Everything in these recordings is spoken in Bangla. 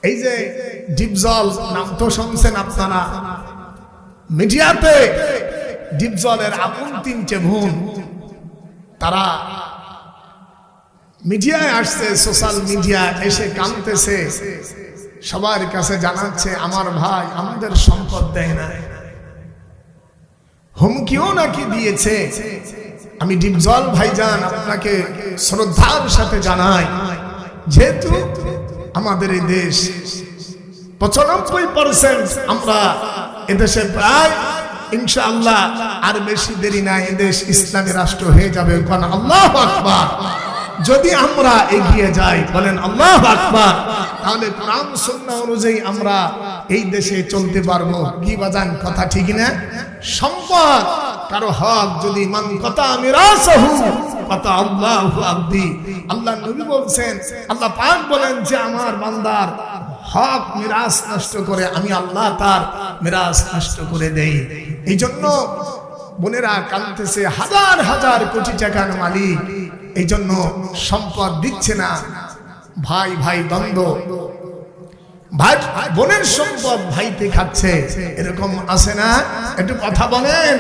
এই যে ডিপজল নাম তো শুনছেন আপনারা, মিডিয়াতে ডিপজলের আপন 3টে বোন তারা মিডিয়ায় আসছে, সোশ্যাল মিডিয়া এসে কাঁদতেছে, সবার কাছে জানাচ্ছে আমার ভাই আমাদের সম্পদ দেয় না, হুমকিও নাকি দিয়েছে। আমি ডিপজল ভাইজান আপনাকে শ্রদ্ধার সাথে জানাই, যেহেতু আমাদের এই দেশ 95% আমরা এদেশে প্রায় ইনশাআল্লাহ আর বেশি দেরি নাই এদেশ ইসলামী রাষ্ট্র হয়ে যাবে। কারণ আল্লাহু আকবার, যদি আমরা এগিয়ে যাই, বলেন আল্লাহু আকবার, তাহলে কোরআন সুন্নাহ অনুযায়ী আমরা এই দেশে চলতে পারবো। কি বাজান, কথা ঠিক না? সম্পদ কারো হক যদি মান কথা মিরাসাহু কথা আল্লাহু আব্দি, আল্লাহ নবী বলছেন, আল্লাহ পাক বলেন যে আমার বান্দার হক মিরাস নষ্ট করে আমি আল্লাহ তার মিরাস নষ্ট করে দেই। এই জন্য বোনেরা কাঁদতেছে, হাজার হাজার কোটি টাকার মালিক, এই জন্য সম্পদ দিচ্ছে না। ভাই ভাই দ্বন্দ্ব, ভাই বোনের সম্পদ ভাইতে খাচ্ছে, এরকম আছে না? একটু কথা বলেন।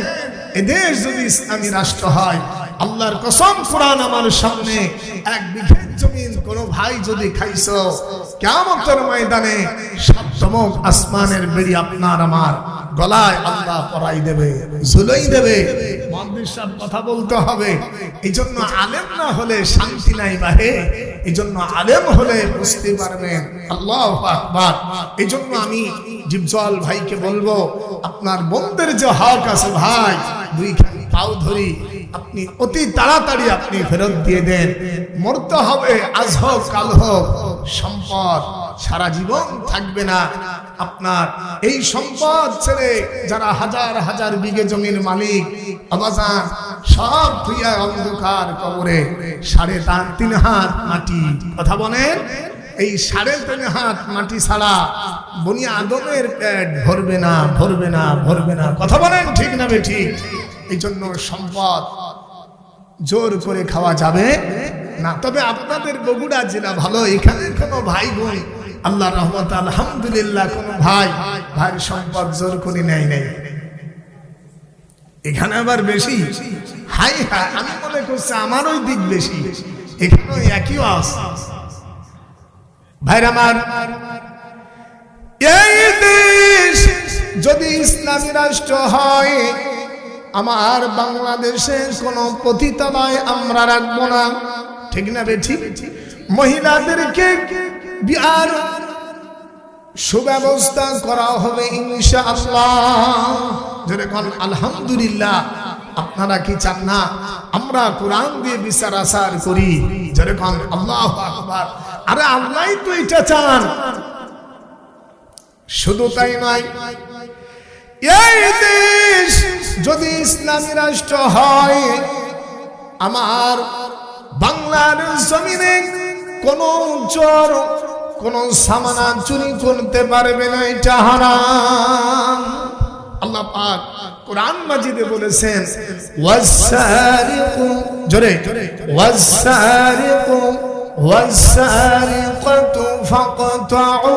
এদেশ যদি ইসলামী রাষ্ট্র হয়, আল্লাহর কসম কোরআন আমার সামনে, 1 বিঘা জমিন কোন ভাই যদি খাইছো, কিয়ামতের ময়দানে সপ্তমক আসমানের বেড়ি আপনার আমার গলায় আল্লাহ পরাই দেবে, ঝুলাই দেবে। মুহাদ্দিস সাহেব কথা বলতে হবে। এই জন্য আলেম না হলে শান্তি নাই বাহে, এই জন্য আলেম হলে বুঝতে পারবেন। আল্লাহু আকবার। এই জন্য আমি ডিপজল ভাইকে বলবো, আপনার বোনদের যে হক আছে ভাই, 2খানি পাও ধরি আপনি অতি তাড়াতাড়ি আপনি ফেরত দিয়ে দেন। মরতে হবে, আজ হোক কাল হোক, সম্পদ সারা জীবন থাকবে না আপনার। এই সম্পদ ছেড়ে যারা হাজার হাজার বিঘে জমির মালিক, আবাজান সব ধুইয়া অন্ধকার কবরে 3.5 হাত মাটি। কথা বলেন, এই 3.5 হাত মাটি ছাড়া বনি আদমের পেট ভরবে না, ভরবে না, ভরবে না। কথা বলেন ঠিক না বেঠিক? এই জন্য সম্পদ জোর করে খাওয়া যাবে না। তবে আপনাদের বগুড়া জেলা ভালো, এখানে কোনো ভাই বোন আল্লাহ রহমত আলহামদুলিল্লাহ কোনো ভাইয়ের সম্পদ জোর করে নেয় নাই। এখানে আবার বেশি হাই হাই, আমি মনে করছি আমার ওই দিক বেশি, এখানে একই অবস্থা। ভাইরা আমার, এই দেশ যদি ইসলামী রাষ্ট্র হয়, আমার বাংলাদেশে কোনো পতিতালয় আমরা রাখবো না, ঠিক না বেঠিক? মহিলাদেরকে বিয়ার সুব্যবস্থা করা হবে ইনশাআল্লাহ। যেরকম আলহামদুলিল্লাহ। আপনারা কি চান না আমরা কোরআন দিয়ে বিচার আচার করি? যেরকম আল্লাহু আকবার। আরে আল্লাহই তো এটা চান। শুধু তাই নয়, এই দেশ যদি ইসলামী রাষ্ট্র হয়, আমার বাংলার জমিনে কোন চোর কোন সামানা চুরি করতে পারবে না, এটা হারাম। আল্লাহ পাক কোরআন মাজিদে বলেছেন, ওয়াসারিকু, জোরে ওয়াসারিকু ওয়াসারিকাতু ফাকতাউ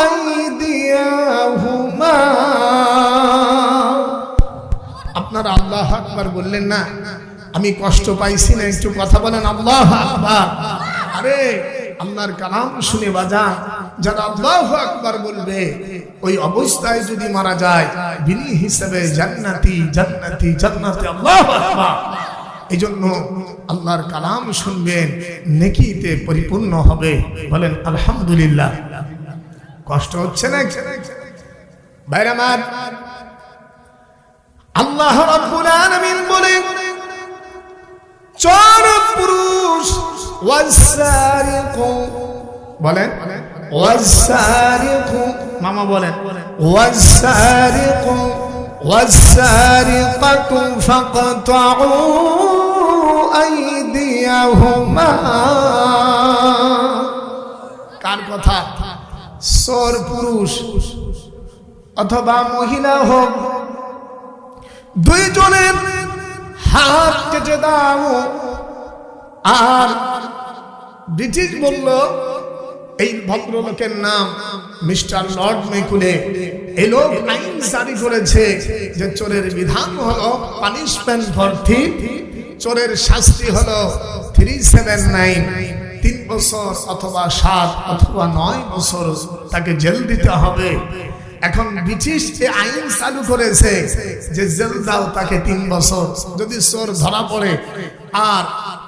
আইদিয়াহুমা। আপনারা আল্লাহু আকবার বললেন না? আমি কষ্ট পাইছি না? একটু কথা বলেন আল্লাহু আকবার। আরে আল্লাহর কালাম শুনে বাজান, যারা আল্লাহু আকবার বলবে ওই অবস্থায় যদি মারা যায়, বিনি হিসাবে জান্নাতি জান্নাতি জান্নাতি। আল্লাহু আকবার। এই জন্য আল্লাহর কালাম শুনবেন, নেকিতে পরিপূর্ণ হবে। বলেন আলহামদুলিল্লাহ। কষ্ট হচ্ছে না ভাইরা আমার? আল্লাহ রাব্বুল আলামিন বলেন, চোর পুরুষ ওয়াসারিকু, বলেন ওয়াসারিকু, মামা বলেন ওয়াসারিকু ওয়াসারিকাতু ফাকতাউ আইদিয়াহুমা। কার কথা? চোর পুরুষ অথবা মহিলা হোক, দুইজনের হাত কেটে দাও। আর ব্রিটিশ বলল এই ভদ্রলোকের নাম মিস্টার লর্ড মেকুলে। এই লোক আইন জারি করেছে যে চোরের বিধান হলো পানিশমেন্ট ফর থিফ, চোরের শাস্তি হলো 379, 3 বছর অথবা 7 অথবা 9 বছর তাকে জেল দিতে হবে। এখন ব্রিটিশ আইন চালু করেছে যে জেল দাও তাকে 3 বছর যদি চোর ধরা পড়ে। আর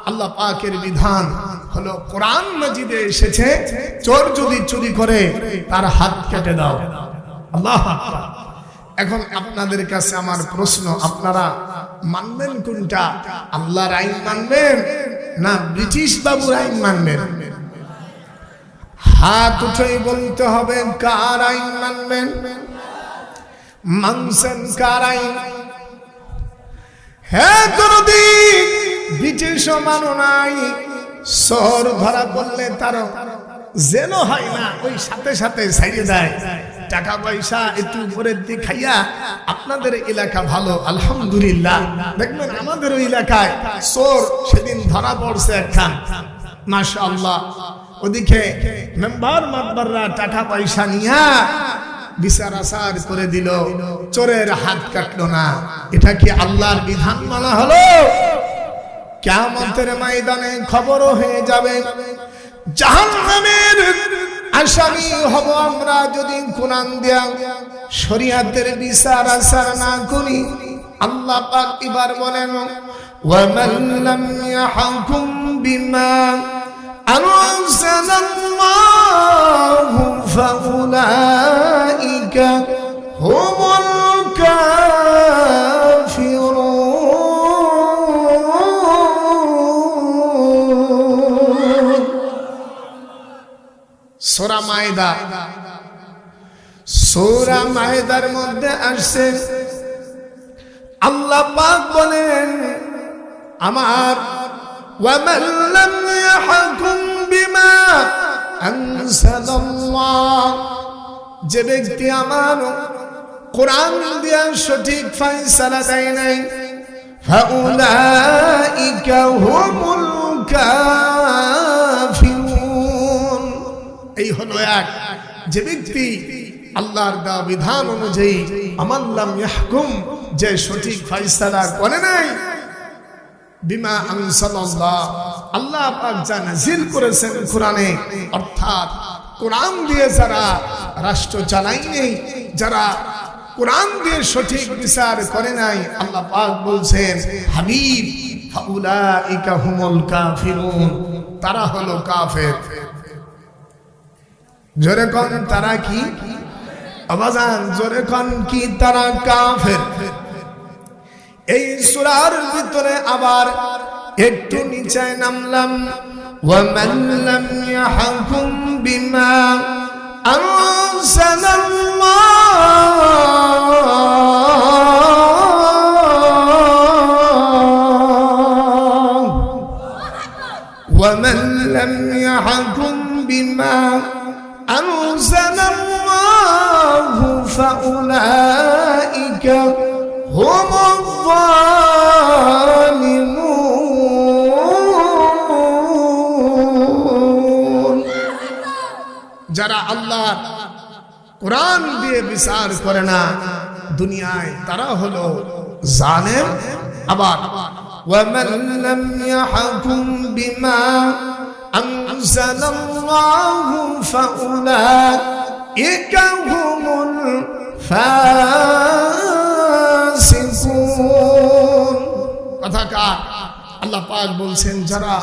আল্লাহ পাকের বিধান হলো কোরআন মাজিদে এসেছে চোর যদি চুরি করে তার হাত কেটে দাও। আল্লাহু আকবার। এখন আপনাদের কাছে আমার প্রশ্ন, আপনারা মানবেন কোনটা? আল্লাহর আইন মানবেন না ব্রিটিশ বাবুর আইন মানবেন? হাত উঠেই বলতে হবে কার আইন মানবেন? মানছেন কার আইন? হ্যাঁ দরদি, ব্রিটিশও মানো নাই। চোর ধরা পড়লে তার যেন হয় না, ওই সাথে সাথে ছাড়িয়ে দেয়। টাকা পয়সা একটু উপরের দিক খাইয়া। আপনাদের এলাকা ভালো আলহামদুলিল্লাহ, দেখবেন আমাদের ওই এলাকায় চোর সেদিন ধরা পড়ছে একখান, মাশাআল্লাহ। ওদিকে মেম্বার মাতবাররা টাকা পয়সা নিয়া বিচার আচার করে দিল, চোরের হাত কাটলো না। এটা কি আল্লাহর বিধান মানা হলো? কিয়ামতের ময়দানে খবরও হয়ে যাবে, জাহান্নামের আসামি হব আমরা যদি কোরআন দিয়া শরীয়তের বিচার আচার না করি। আল্লাহ পাক এবার বলেন ওয়ামান লাম ইয়াহকুম বিমা আনজালাল্লাহু ফাউলাইকা হুমুল কাফিরুন। সূরা মায়দা, সূরা মায়দার মধ্যে আসছে আল্লাহ পাক বলেন আমার ওয়ামান লাম ইয়াহকুম বিমা আনজালাল্লাহ, যে ব্যক্তি আমার কোরআন দিয়া সঠিক ফয়সালা দেয় নাই, ফাউলাইকা হুমুল কাফিরুন। এই হলো এক, যে ব্যক্তি আল্লাহর দেওয়া বিধান অনুযায়ী আমাল্লাম ইয়াহকুম, যে সঠিক ফয়সালা করে নাই, বিমা আনজালাল্লাহ, আল্লাহ পাক যা নাযিল করেছেন কোরআনে, অর্থাৎ কোরআন দিয়ে যারা রাষ্ট্র চালায়নি, যারা কোরআন দিয়ে সঠিক বিচার করে নাই, আল্লাহ পাক বলছেন হাবিব ফাউলাইকা হুমুল কাফিরুন, তারা হলো কাফের। জোরে কোন তারা কি? আবাজান জোরে কোন কি তারা কাফের? এই সূরার ভিতরে আবার একটু নিচে নামলাম ওয়ামান লাম ইয়াহকুম বিমা আনজালাল্লাহ ওয়ামান লাম ইয়াহকুম বিমা আনজালাল্লাহু ফাউলাইকা হুমুল যালিমুন। যারা আল্লাহ কোরআন দিয়ে বিচার করে না দুনিয়ায়, তারা হলো জালেম। আবার ওয়ামান লাম ইয়াহকুম বিমা আনজালাল্লাহু ফাউলাইকা হুমুল ফাসিকুন। কথাকার আল্লাহ পাক বলছেন যারা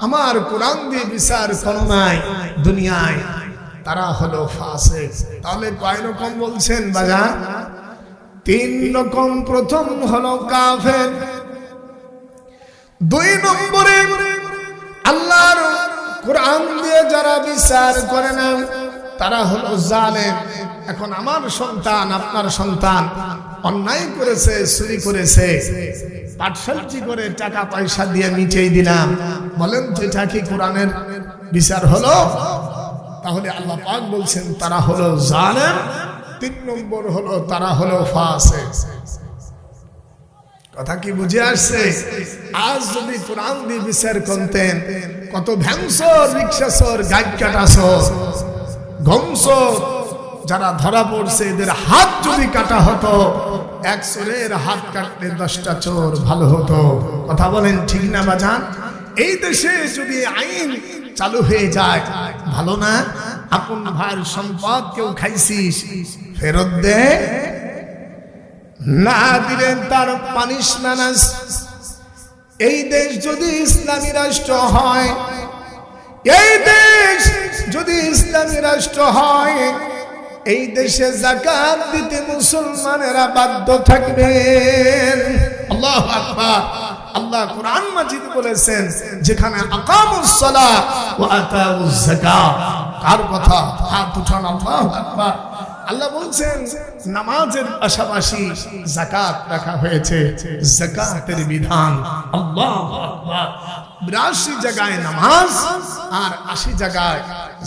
আমার কোরআন দিয়ে বিচার করে নাই দুনিয়ায়, তারা হলো ফাসিক। তাহলে কয় রকম বলছেন বাজার? 3 রকম। প্রথম হলো কাফের, 2 নম্বরে আল্লাহর কোরআন দিয়ে যারা বিচার করে না, তারা হলো জালেম। এখন আমার সন্তান, আপনার সন্তান অন্যায় করেছে, চুরি করেছে, পাটফেলটি করে টাকা পয়সা দিয়ে মিটিয়ে দিলাম, বলেন তো এটা কি কোরআনের বিচার হলো? তাহলে আল্লাহ পাক বলছেন তারা হলো জালেম। 3 নম্বর হলো তারা হলো ফাসিক। কথা কি বুঝে আসছে? আজ যদি কোরআন দিয়ে বিচার করতেন কত ভ্যাংসর, রিক্সাসর, গাইড কাটাসর, ঘংসর যারা ধরা পড়ছে, এদের হাত যদি কাটা হতো, এক চোরের হাত কাটলে 10টা চোর ভালো হতো। কথা বলেন ঠিক না বাজান? এই দেশে যদি আইন চালু হয়ে যায় ভালো না? আপন ভাইয়ের সম্পদ কেউ খাইছিস, ফেরত দে, না দিলে তার পানিশমেন্ট। এই দেশ যদি ইসলামী রাষ্ট্র হয়, এই দেশ যদি ইসলামী রাষ্ট্র হয়, এই দেশে যাকাত দিতে মুসলমানেরা বাধ্য থাকবেন। আল্লাহু আকবার। আল্লাহ কোরআন মাজিদ বলেছেন, যেখানে আকামুস সালাত ওয়া আতাউজ যাকাত। কার কথা? হাত উঠান। আল্লাহু আকবার। আল্লাহ বলছেন নামাজের পাশাপাশি যাকাত রাখা হয়েছে, যাকাতের বিধান। আল্লাহু আকবার। 82 জায়গায় নামাজ আর 80 জায়গায়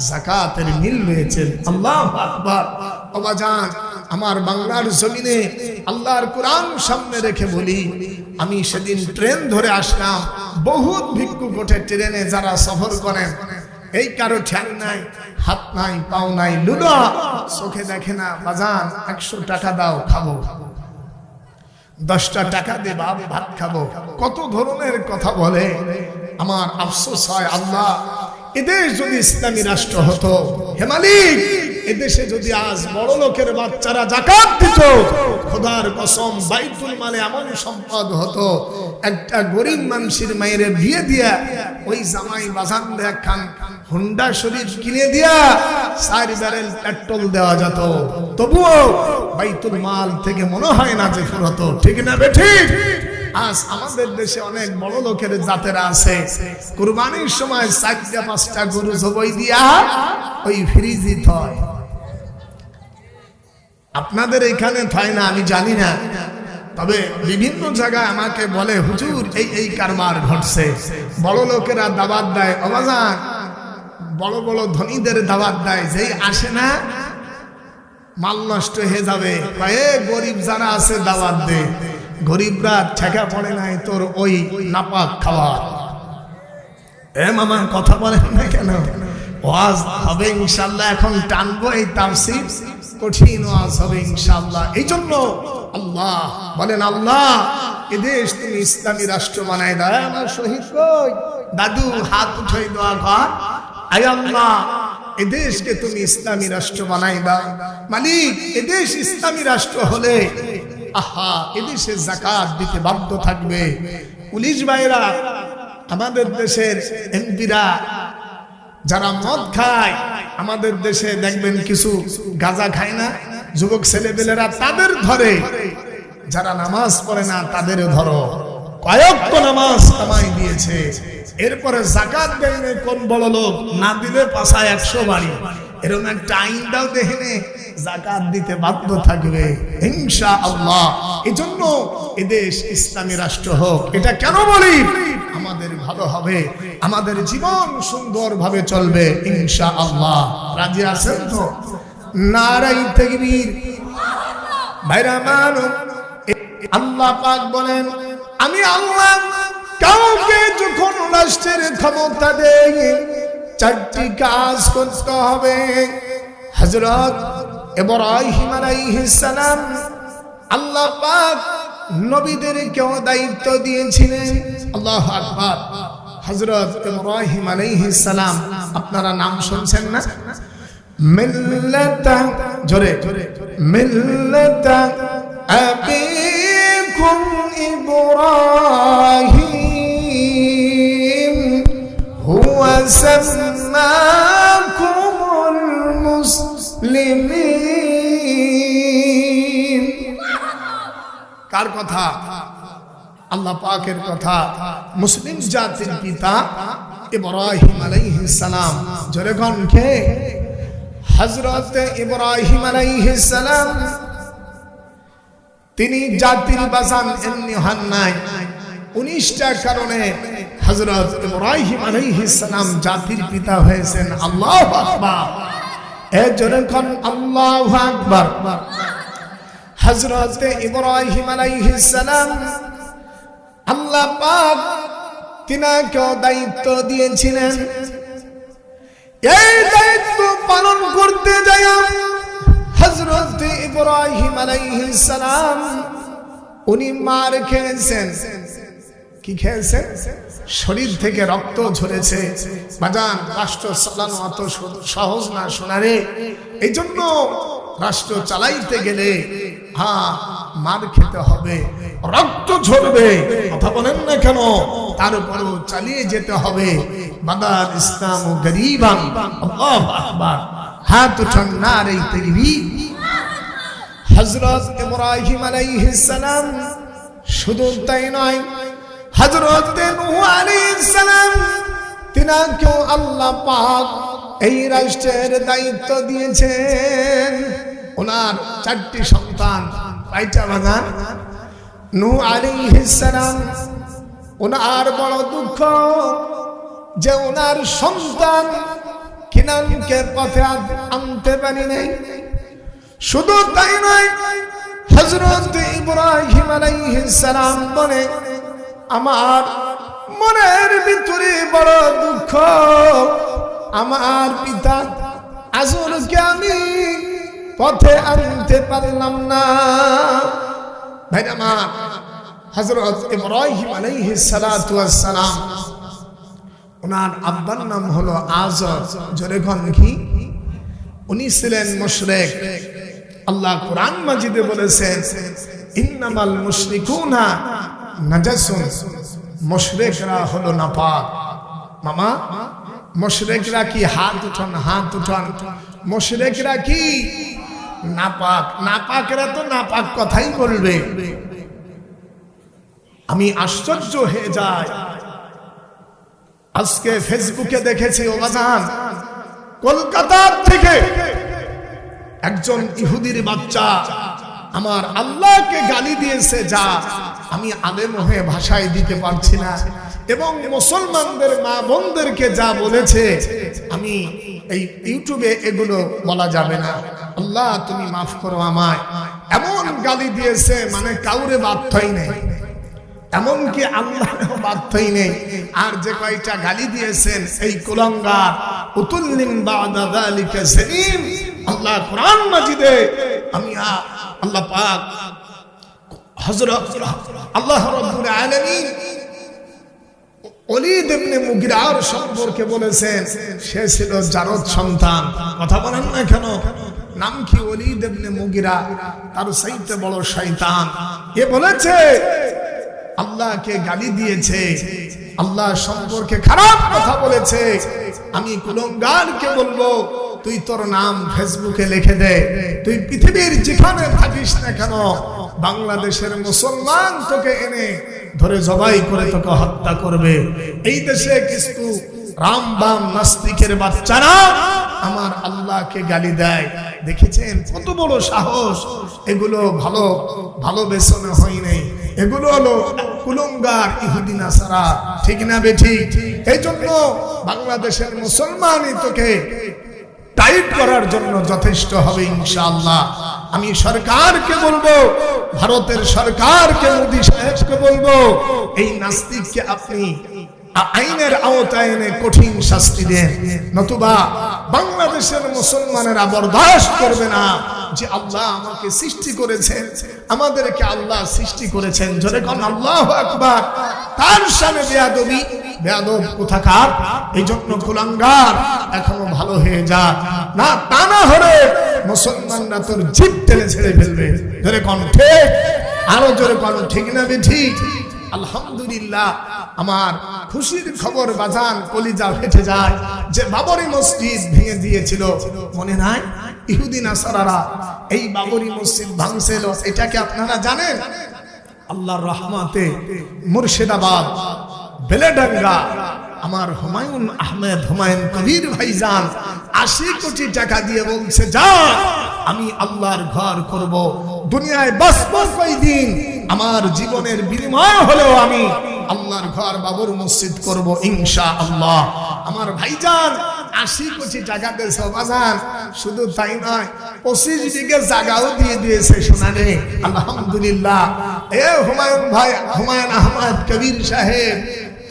যাকাতের মিল রয়েছে। আল্লাহু আকবার। ওবাজান, আমার বাংলার জমিনে আল্লাহর কোরআন সামনে রেখে বলি, আমি সেদিন ট্রেন ধরে আসলাম, বহুত ভিক্ষুক ওঠে ট্রেনে, যারা সফর করেন, এই কারো ঠ্যাং নাই, হাত নাই, পাও নাই, লুলা, চোখে দেখে না। বাজান 100 টাকা দাও, খাবো। 10টা টাকা দে বাপ, ভাত খাবো। কত ধরনের কথা বলে। আমার আফসোস হয়, আল্লাহ এদেশ যদি ইসলামী রাষ্ট্র হতো, হে মালিক এদেশে যদি আজ বড় লোকের বাচ্চারা যাকাত দিত, খোদার কসম বাইতুল মালে এমন সম্পদ হতো, একটা গরিব মানুষের মায়ের বিয়ে দিয়া ওই জামাই বাজান একখান হুন্ডা শরীফ কিনে দিয়া 4 ব্যারেল পেট্রোল দেওয়া যেত, তবুও বাইতুল মাল থেকে মনে হয় না যে ফুরত। ঠিক না বেঠিক? আজ আমাদের দেশে অনেক বড় লোকের জাতেরা আছে, কুরবানির সময় 4-5টা গরু জবাই দিয়া ওই ফ্রিজি থয়। আপনাদের এখানে থয় না আমি জানি না, তবে বিভিন্ন জায়গায় আমাকে বলে, হুজুর এই কারবার ঘটছে। বড় লোকেরা দাওয়াত দেয়, অবাজান বড় বড় ধনীদের দাওয়াত দেয়, যেই আসে না মাল নষ্ট হয়ে যাবে, গরিব যারা আছে দাওয়াত দে। গরিবরা ঠেকা পড়ে নাই তোর ওই নাপাক খাওয়া। এ মামা কথা বলেন না কেন? ওয়াজ হবে ইনশাআল্লাহ, এখন টানবো এই তাফসীর, কঠিন ওয়াজ হবে ইনশাআল্লাহ। এই জন্য আল্লাহ বলেন, আল্লাহ এদেশ তুমি ইসলামী রাষ্ট্র বানাই দাও। আমার শহীদ কই? দাদু হাত উঠে দোয়া কর, আয় আল্লাহ এদেশকে তুমি ইসলামী রাষ্ট্র বানাই দাও। মালিক এদেশ ইসলামী রাষ্ট্র হলে আহা এদেশে যাকাত দিতে বাধ্য থাকবে। পুলিশ ভাইরা, আমাদের দেশের এমপিরা যারা মদ খায়, আমাদের দেশে দেখবেন কিছু গাঁজা খায় না, যুবক ছেলেপেলেরা তাদের ধরে, যারা নামাজ পড়ে না তাদেরও ধরো। কয়েকটা নামাজ কামাই দিয়েছে, এরপরে যাকাত দেয়নি কোন বড় লোক, না দিলে পাছায় 100 বাড়ি। এরকম একটা আইন দাও, দেখেনে যাকাত দিতে বাধ্য থাকবে ইনশাআল্লাহ। এজন্য এদেশ ইসলামী রাষ্ট্র হোক। এটা কেন বলি? আমাদের ভালো হবে, আমাদের জীবন সুন্দরভাবে চলবে ইনশাআল্লাহ। রাজি আছেন তো? নারাই তাকবীর। ভাইরা মানু, আল্লাহ পাক বলেন, আমি আল্লাহ কাউকে যখন রাষ্ট্রের ক্ষমতা দেই 4টি কাজ করতে হবে। হযরত ইব্রাহিম আলাইহিস সালাম আল্লাহ পাক নবীদেরকেও দায়িত্ব দিয়েছিলেন। আল্লাহু আকবার। হযরত ইব্রাহিম আলাইহিস সালাম, আপনারা নাম শুনছেন না? মিল্লাতা, জোরে মিল্লাতা আবিকুম ইব্রাহিম হুয়া সাম্মাকুমুল মুসলিমিন। কার কথা? আল্লাহ পাকের কথা। মুসলিম জাতির পিতা ইব্রাহিম আলাইহিস সালাম। জোরে কোন কে? হযরত ইব্রাহিম আলাইহিস সালাম। তিনি জাতির বাজান এমনি হন নাই, 19টা কারণে হযরত ইব্রাহিম আলাইহিস সালাম জাতির পিতা হয়েছেন। আল্লাহু আকবার। এ জোরে কোন আল্লাহু আকবার। হযরত ইব্রাহিম আলাইহিস সালাম আল্লাহ পাক তিনাকেও দায়িত্ব দিয়েছিলেন। এই দায়িত্ব পালন করতে যায় হযরত ইব্রাহিম আলাইহিস সালাম উনি মার খেয়েছেন। কি খেয়েছেন? শরীর থেকে রক্ত ঝরেছে। বাজান, রাষ্ট্র চালানো অত সহজ না সোনারে। এই জন্য রাষ্ট্র চালাইতে গেলে মার খেতে হবে, রক্ত ঝরবে, কথা বলেন না কেন? তারপরও চালিয়ে যেতে হবে। বাদাল ইসলাম ও গরিবান, আল্লাহু আকবার, হাত উঠান নারে তাকবীর। হযরত ইব্রাহিম আলাইহিস সালাম শুধু তাই নয়, হযরত নূহ আলাইহিস সালাম তিনাকেও আল্লাহ পাক এই রাষ্ট্রের দায়িত্ব দিয়েছেন। ওনার 4টি সন্তান, কয়টা বাজান? নূহ আলাইহিস সালাম ওনার বড় দুঃখ যে ওনার সন্তান কিনানকে পথে আনতে পারি নাই। শুধু তাই নয়, হযরত ইব্রাহিম আলাইহিস সালাম বলে আমার মনের ভিতরে বড় দুঃখ, আমার পিতা আজরকে আমি পথে আনতে পারলাম না। ভাই আমার, হযরত ইব্রাহিম আলাইহিস সালাতু ওয়াস সালাম ওনার আব্বার নাম হলো আজর। জোরে কোন কি? উনি ছিলেন মুশরিক। আল্লাহ কোরআন মাজিদে বলেছেন ইন্নামাল মুশরিকুনা নাজাসুন, মুশরিকরা হলো নাপাক। মামা, মুশরিকরা কি? হাত উঠান, হাত উঠান। মুশরিকরা কি? নাপাক। নাপাকরা তো নাপাক কথাই বলবে। আমি আশ্চর্য হয়ে যাই, আজকে ফেসবুকে দেখেছি ও বাজান, কলকাতা থেকে একজন ইহুদির বাচ্চা আমার আল্লাহকে গালি দিয়েছে, যা আমি আলেম হয়ে ভাষায় দিতে পারছি না, এবং মুসলমানদের মা বোনদেরকে যা বলেছে আমি এই ইউটিউবে এগুলো বলা যাবে না। আল্লাহ তুমি মাফ করো আমায়। এমন গালি দিয়েছে মানে কাউরে বাধ্যই নেই, এমনকি আল্লাহও বাধ্যই নেই। আর যে কয়টা গালি দিয়েছেন এই কুলাঙ্গার, উতুল্লিন বাদা যালিকা সালিম। আল্লাহ কোরআন মাজিদে আমি আল্লাহ পাক হযরত আল্লাহ রাব্বুল আলামিন ওলীদ ইবনে মুগিরার সম্পর্কে বলেছেন সে ছিল জারদ সন্তান। কথা বলেন না কেন? নাম কি? ওলীদ ইবনে মুগিরা, তার চাইতে বড় শয়তান। এ বলেছে আল্লাহকে গালি দিয়েছে, আল্লাহ সম্পর্কে খারাপ কথা বলেছে। আমি কুলাঙ্গারকে বলবো তুই তোর নাম ফেসবুকে লিখে দে, তুই পৃথিবীর যেখানে থাকিস না কেন বাংলাদেশের মুসলমান তোকে এনে ধরে জবাই করে তোকে হত্যা করবে। এই দেশে কিছু রাম বাম নাস্তিকের বাচ্চারা আমার আল্লাহকে গালি দেয়। দেখেছেন কত বড় সাহস? এগুলো ভালো ভালোবেসনে হয় নাই, এগুলো হলো কুলাঙ্গার ইহুদি নাসারা, ঠিক না বেঠি? এই জন্য বাংলাদেশের মুসলমানই তোকে টাইট করার জন্য যথেষ্ট হবে ইনশাআল্লাহ। আমি সরকারকে বলবো, ভারতের সরকারকে, মোদী সাহেবকে বলবো, এই নাস্তিককে আপনি আইনের আওতায় এনে কঠিন শাস্তি দেন, নতুবা বাংলাদেশের মুসলমানেরা বরদাস্ত করবে না যে আল্লাহ আমাকে সৃষ্টি করেছেন, আমাদেরকে আল্লাহ সৃষ্টি করেছেন। জোরে কোন আল্লাহু আকবার। তার সামনে বেয়াদবি, বেয়াদব কোথাকার। এই জন্য কুলাঙ্গার এখনো ভালো হয়ে যা, না তা না হলে মুসলমানরা তোর জিভ টেনে ছেড়ে ফেলবে। জোরে কোন ঠিক, আরো জোরে কোন ঠিক না ঠিক? আলহামদুলিল্লাহ, আমার খুশির খবর বাজান, কলিজা ফেটে যায় যে বাবরি মসজিদ ভেঙে দিয়েছিল, মনে নাই? ইহুদি নাসারারা এই বাবরি মসজিদ ভাঙছিল। এটাকে আপনারা জানেন? আল্লাহর রহমতে মুর্শিদাবাদ বেলেডাঙ্গা আমার হুমায়ুন আহমেদ, হুমায়ুন কবির ভাইজান 80 কোটি টাকা দিয়ে বলছে যা আমি আল্লাহর ঘর করব, দুনিয়ায় বাঁচব কয়দিন, আমার জীবনের বিনিময় হলেও আমি আল্লাহর ঘর বাবর মসজিদ করব ইনশাআল্লাহ। আমার ভাইজান 80 কোটি টাকা দিয়েছে বাজান। শুধু তাই নয়, 25 বিঘা জায়গাও দিয়ে দিয়েছে সোনারে। আলহামদুলিল্লাহ। এ হুমায়ুন ভাই, হুমায়ুন আহমদ কবির সাহেব,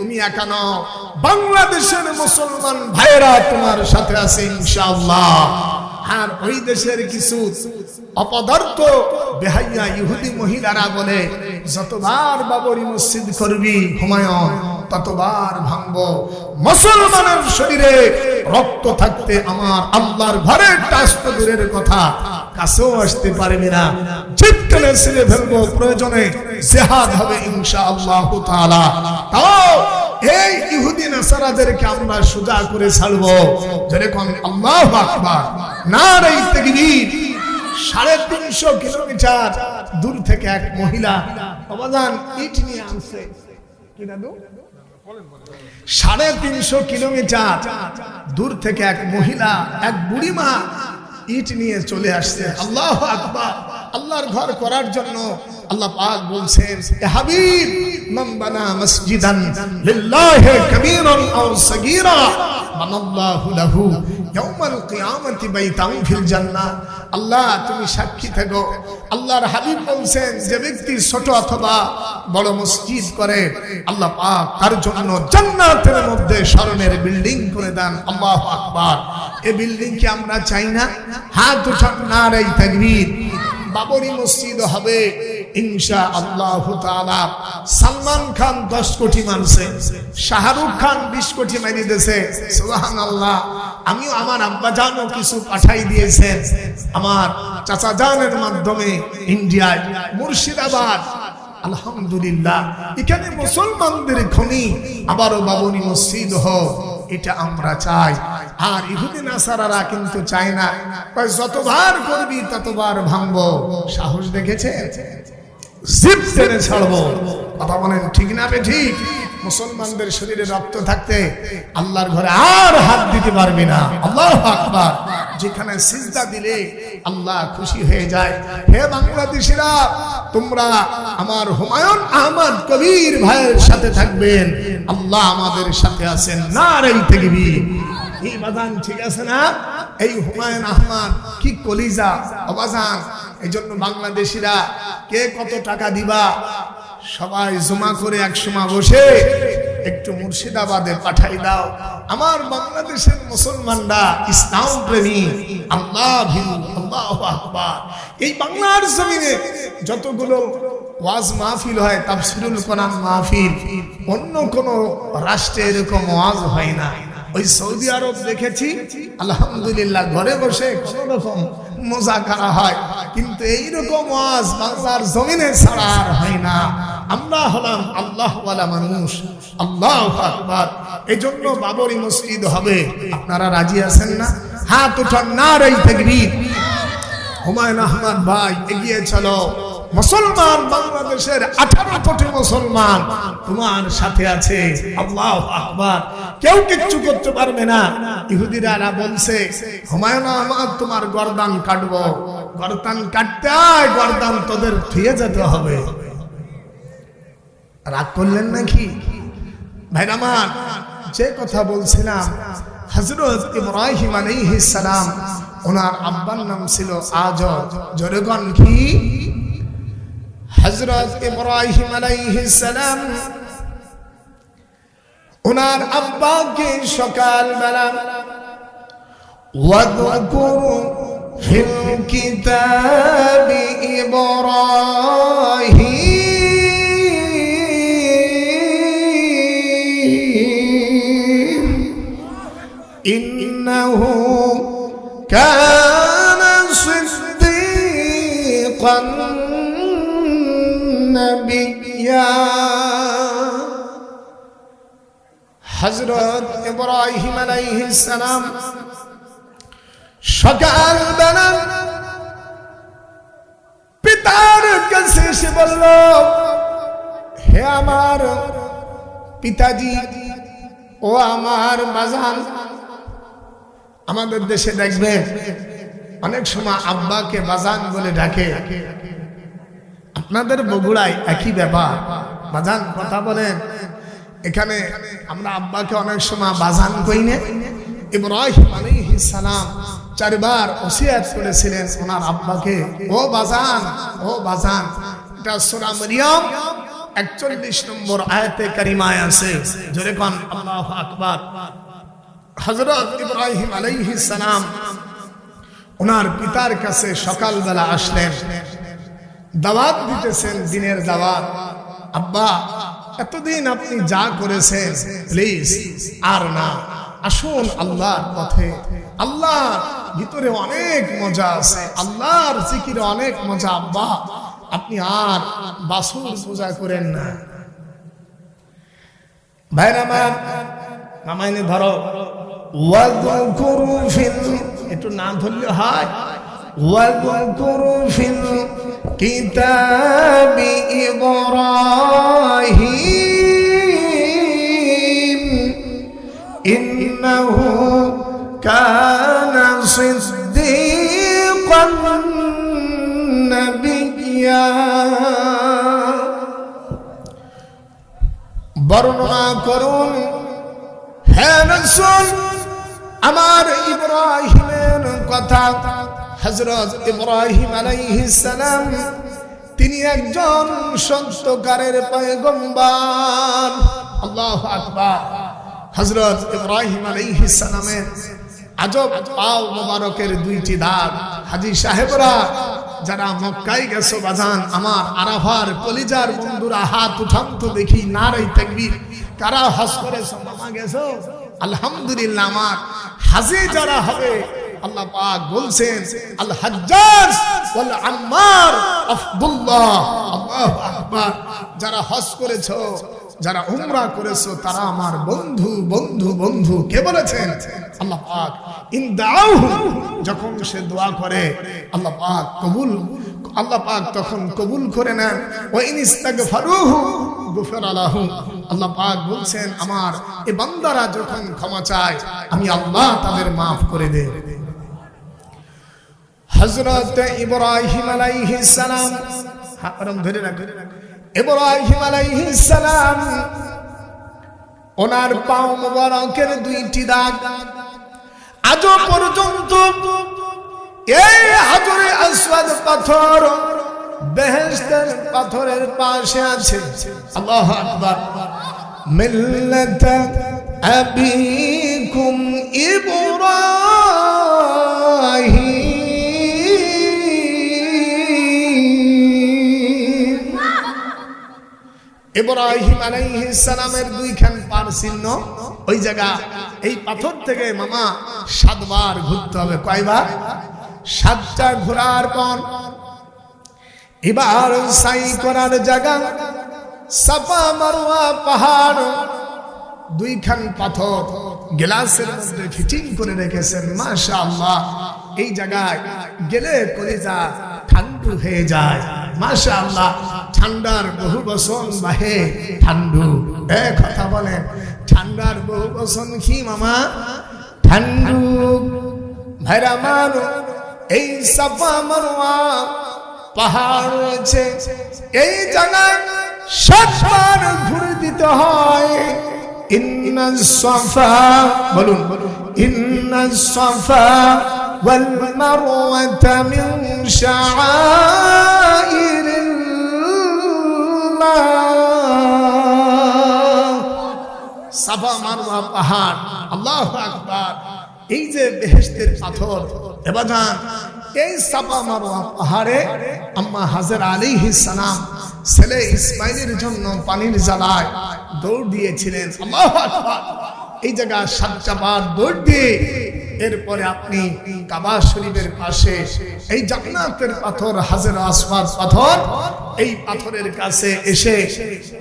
তুমি একা নও, বাংলাদেশের মুসলমান ভাইরা তোমার সাথে আছে ইনশাআল্লাহ। আর ওই দেশের কিছু অপদার্থ বেহাইয়া ইহুদি মহিলারা বলে, যতবার বাবরি মসজিদ করবি হুমায়ুন ততবার ভাঙবো। মুসলমানের শরীরে রক্ত থাকতে আমার আল্লাহর ঘরের টাচ তো দূরের কথা, কাছেও আসতে পারবি না। জিদ টেনে ছিঁড়ে ফেলবো, প্রয়োজনে জিহাদ হবে ইনশাআল্লাহ তাআলা। তাও এই ইহুদি নাসারাদেরকে আমরা সোজা করে ছাড়বো। যেরকম আল্লাহু আকবার, নারে তাকবীর। 350 কিলোমিটার দূর থেকে এক মহিলা অবদান ইট নিয়ে আনছে। কি দাদু? 350 কিলোমিটার দূর থেকে এক মহিলা, এক বুড়িমা ইট নিয়ে চলে আসছে। আল্লাহু আকবার। আল্লাহর ঘর করার জন্য আল্লাহ পাক বলছেন, এ হাবিব, মান বানা মসজিদান লিল্লাহি কাবীরান আও সাগীরা বানাল্লাহু লাহু ইয়াউমাল কিয়ামাতি বাইতান ফিল জান্নাহ। আল্লাহ তুমি সাক্ষী থাকো, আল্লাহর হাবিব বলছেন, যে ব্যক্তি ছোট অথবা বড় মসজিদ করে আল্লাহ পাক তার জন্য জান্নাতের মধ্যে স্মরণের বিল্ডিং করে দেন। আল্লাহু আকবার। এই বিল্ডিং কি আমরা চাই না? হাত উঠান, নারে তাকবীর। বাবরি মসজিদ হবে ইনশাআল্লাহ তাআলা। সালমান খান 10 কোটি মানছে, শাহরুখ খান 20 কোটি মাইনে দিয়েছে। সুবহানাল্লাহ। আমিও আমার আব্বা জানও কিছু পাঠাই দিয়েছেন আমার চাচা জানের মাধ্যমে ইন্ডিয়ায়, মুর্শিদাবাদ। আলহামদুলিল্লাহ, এখানে মুসলমানদের খনি আবারও বাবরি মসজিদ হোক, এটা আমরা চাই। আর ইহুদি নাসারারা কিন্তু চায় না, যতবার করবি ততবার ভাঙবো। সাহস দেখেছে, জিদ টেনে ছাড়বো। কথা বলেন ঠিক না ঠিক? মুসলমানদের শরীরে রক্ত থাকতে আল্লাহর ঘরে আর হাত দিতে পারবি না। আল্লাহু আকবার। যেখানে সিজদা দিলে আল্লাহ খুশি হয়ে যায়। হে বাংলাদেশিরা, তোমরা আমার হুমায়ুন আহমদ কবির ভাইয়ের সাথে থাকবেন, আল্লাহ আমাদের সাথে আছেন। নারে তাকবীর। এই বাজান ঠিক আছে না? এই হুমায়ুন আহমদ কি কলিজা অবাজান। এই জন্য বাংলাদেশিরা কে কত টাকা দিবা সবাই জমা করে একসময় বসে একটু মুর্শিদাবাদে পাঠাই দাও। আমার বাংলাদেশের মুসলমানরা ইসলাম প্রেমী, আল্লাহ ভীরু। আল্লাহু আকবার। এই বাংলার জমিনে যতগুলো ওয়াজ মাহফিল হয়, তাফসীরুল কোরআন মাহফিল, অন্য কোন রাষ্ট্রে এরকম ওয়াজ হয় না। ওই সৌদি আরব দেখেছি, আলহামদুলিল্লাহ, ঘরে বসে কোন রকম মুযাকারা হয়, কিন্তু এইরকম ওয়াজ বাংলার জমিনে ছাড়া আর হয় না। আমরা হলাম আল্লাহওয়ালা মানুষ। আল্লাহু আকবার। এজন্য বাবরি মসজিদ হবে। আপনারা রাজি আছেন না? হাত উঠান, নারে তাকবীর। হুমায়ুন আহমদ ভাই এগিয়ে চলো। মুসলমান বাংলাদেশের 18 কোটি মুসলমান তোমার সাথে আছে। আল্লাহু আকবার। কেউ কিচ্ছু করতে পারবে না। ইহুদিরা বলছে, হুমায়ুন আহমদ তোমার গর্দান কাটবো। গর্দান কাটতে আয়, গর্দান তোদের থুয়ে যেতে হবে। রাগ করলেন নাকি ভাইরা আমার? যে কথা বলছিলাম, হযরত ইব্রাহিম আলাইহিস সালাম, ওনার আব্বার নাম ছিল আজর। জোরেগণ কি? হযরত ইব্রাহিম আলাইহিস সালাম ওনার আব্বাকে সকালবেলা ওয়াযকুর ফিল কিতাবি ইব্রাহিম ইন্নাহু কানা সিদ্দীকান নবিয়্যা। হযরত ইব্রাহিম আলাইহিস সালাম সকালবেলা পিতার কাছে এসে বলল, হে আমার পিতাজি, ও আমার বাজান। আমাদের দেশে দেখবেন অনেক সময় আব্বাকে বাজান বলে ডাকে। আপনাদের বগুড়ায় একই ব্যাপার। বাজান কথা বলেন। এখানে আমরা আব্বাকে অনেক সময় বাজান কই না। ইব্রাহিম আলাইহিস সালাম 4 বার ওসিয়ত করেছিলেন ওনার আব্বাকে, ও বাজান, ও বাজান। এটা সূরা মারইয়াম 41 নম্বর আয়াতে কারিমায় আছে, জোরে কোন আল্লাহু আকবার। হযরত ইব্রাহিম আলাইহিস সালাম ওনার পিতার কাছে সকালবেলা আসলেন, দাওয়াত দিতেছেন, দিনের দাওয়াত। আব্বা, এতদিন আপনি যা করেছেন প্লিজ আর না, আসুন আল্লাহর পথে। আল্লাহর ভিতরে অনেক মজা আছে, আল্লাহর জিকিরে অনেক মজা। আব্বা, আপনি আর বাসুর পূজা করেন না। ভাইরা আমার, মামাইনে ধরো, ওয়াযকুরু ফিল, একটু নাম ধরলে হয়। ওয়াযকুরু ফিল কিতাবি ইব্রাহিম ইন্নাহু কানা সিদ্দীকান নাবিয়্যা। বর্ণনা করুন হে রাসূল আমার ইব্রাহিমের কথা। হযরত ইব্রাহিম আলাইহিস সালাম তিনি একজন সত্যকারের পয়গম্বর। আল্লাহু আকবার। হযরত ইব্রাহিম আলাইহিস সালামের আজব পাও মোবারকের দুইটি দাগ। হাজী সাহেবরা যারা মক্কায় গেছো বাজান, আমার আরাফার কলিজার বন্ধুরা হাত উঠান তো দেখি, নারে তাকবীর। কারা হজ করেছো, মামা গেছো? আলহামদুলিল্লাহ। আমার হাজী যারা হবে, আল্লাহ পাক বলছেন আল হাজ্জাজ ওয়াল আম্মার আফদুল্লাহ। আল্লাহু আকবার। যারা হজ করেছো, যারা উমরা করেছো, তারা আমার বন্ধু বন্ধু বন্ধু। কে বলেছেন? আল্লাহ পাক। ইনদাউহু, যখন সে দোয়া করে আল্লাহ পাক কবুল, আল্লাহ পাক তখন কবুল করে নেন। ওয়া ইন ইস্তাগফারুহু গুফিরা লাহু। আল্লাহ পাক বলছেন আমার এই বান্দারা যখন ক্ষমা চায়, আমি আল্লাহ তাদের maaf করে দেই। হযরত ইব্রাহিম আলাইহিস সালাম, হারাম ধরে রাখো, ইব্রাহিম আলাইহিস সালাম ওনার পাও মোবারকের দুইটি দাগ আজ পর্যন্ত এই হাজরে আসওয়াদ পাথর বেহেশতের পাথরের পাশে আছে। আল্লাহু আকবার। মিল্লাত আবিকুম ইব্রাহিম। ইব্রাহিম আলাইহিস সালামের দুইখান পার চিহ্ন, ওই জায়গা এই পাথর থেকে মামা 7 বার ঘুরতে হবে। কয়বার? 7টা ঘোরার পর এবার সাই করার জায়গা সাফা মারওয়া পাহাড়, দুইখান পাথর গ্লাসের মধ্যে ফিটিং করে রেখেছেন। মাশাআল্লাহ। এই জায়গায় গেলে কলিজা ঠান্ডু হয়ে যায়। মাশাআল্লাহ। ঠান্ডার বহু বচন বাহে ঠান্ডু। এক কথা বলেন, ঠান্ডার বহু বচন কি মামা? ঠান্ডু। ভাইরা আমার, এই সাফা মারওয়া পাহাড় রয়েছে, এই জায়গায় 7 বার ঘুরে দিতে হয়। ইন্নাস সাফা, বলুন, ইন্নাস সাফা ওয়াল মারওয়াতা মিন শাআইরিল্লাহ। সাফা মারওয়া পাহাড়। আল্লাহু আকবার। এই যে বেহেশতের পাথর, এবাজান এই সাফা মারওয়া পাহাড়ে আম্মা হাজরা আলাইহিস সালাম ছেলে ইসমাইলের জন্য পানির জ্বালায় দৌড় দিয়েছিলেন। আল্লাহু আকবার। এই জায়গা 7টা বার দৌড় দিয়ে এরপরে আপনি কাবা শরীফের পাশে এই জান্নাতের পাথর হাজরা আসওয়াদ পাথর, এই পাথরের কাছে এসে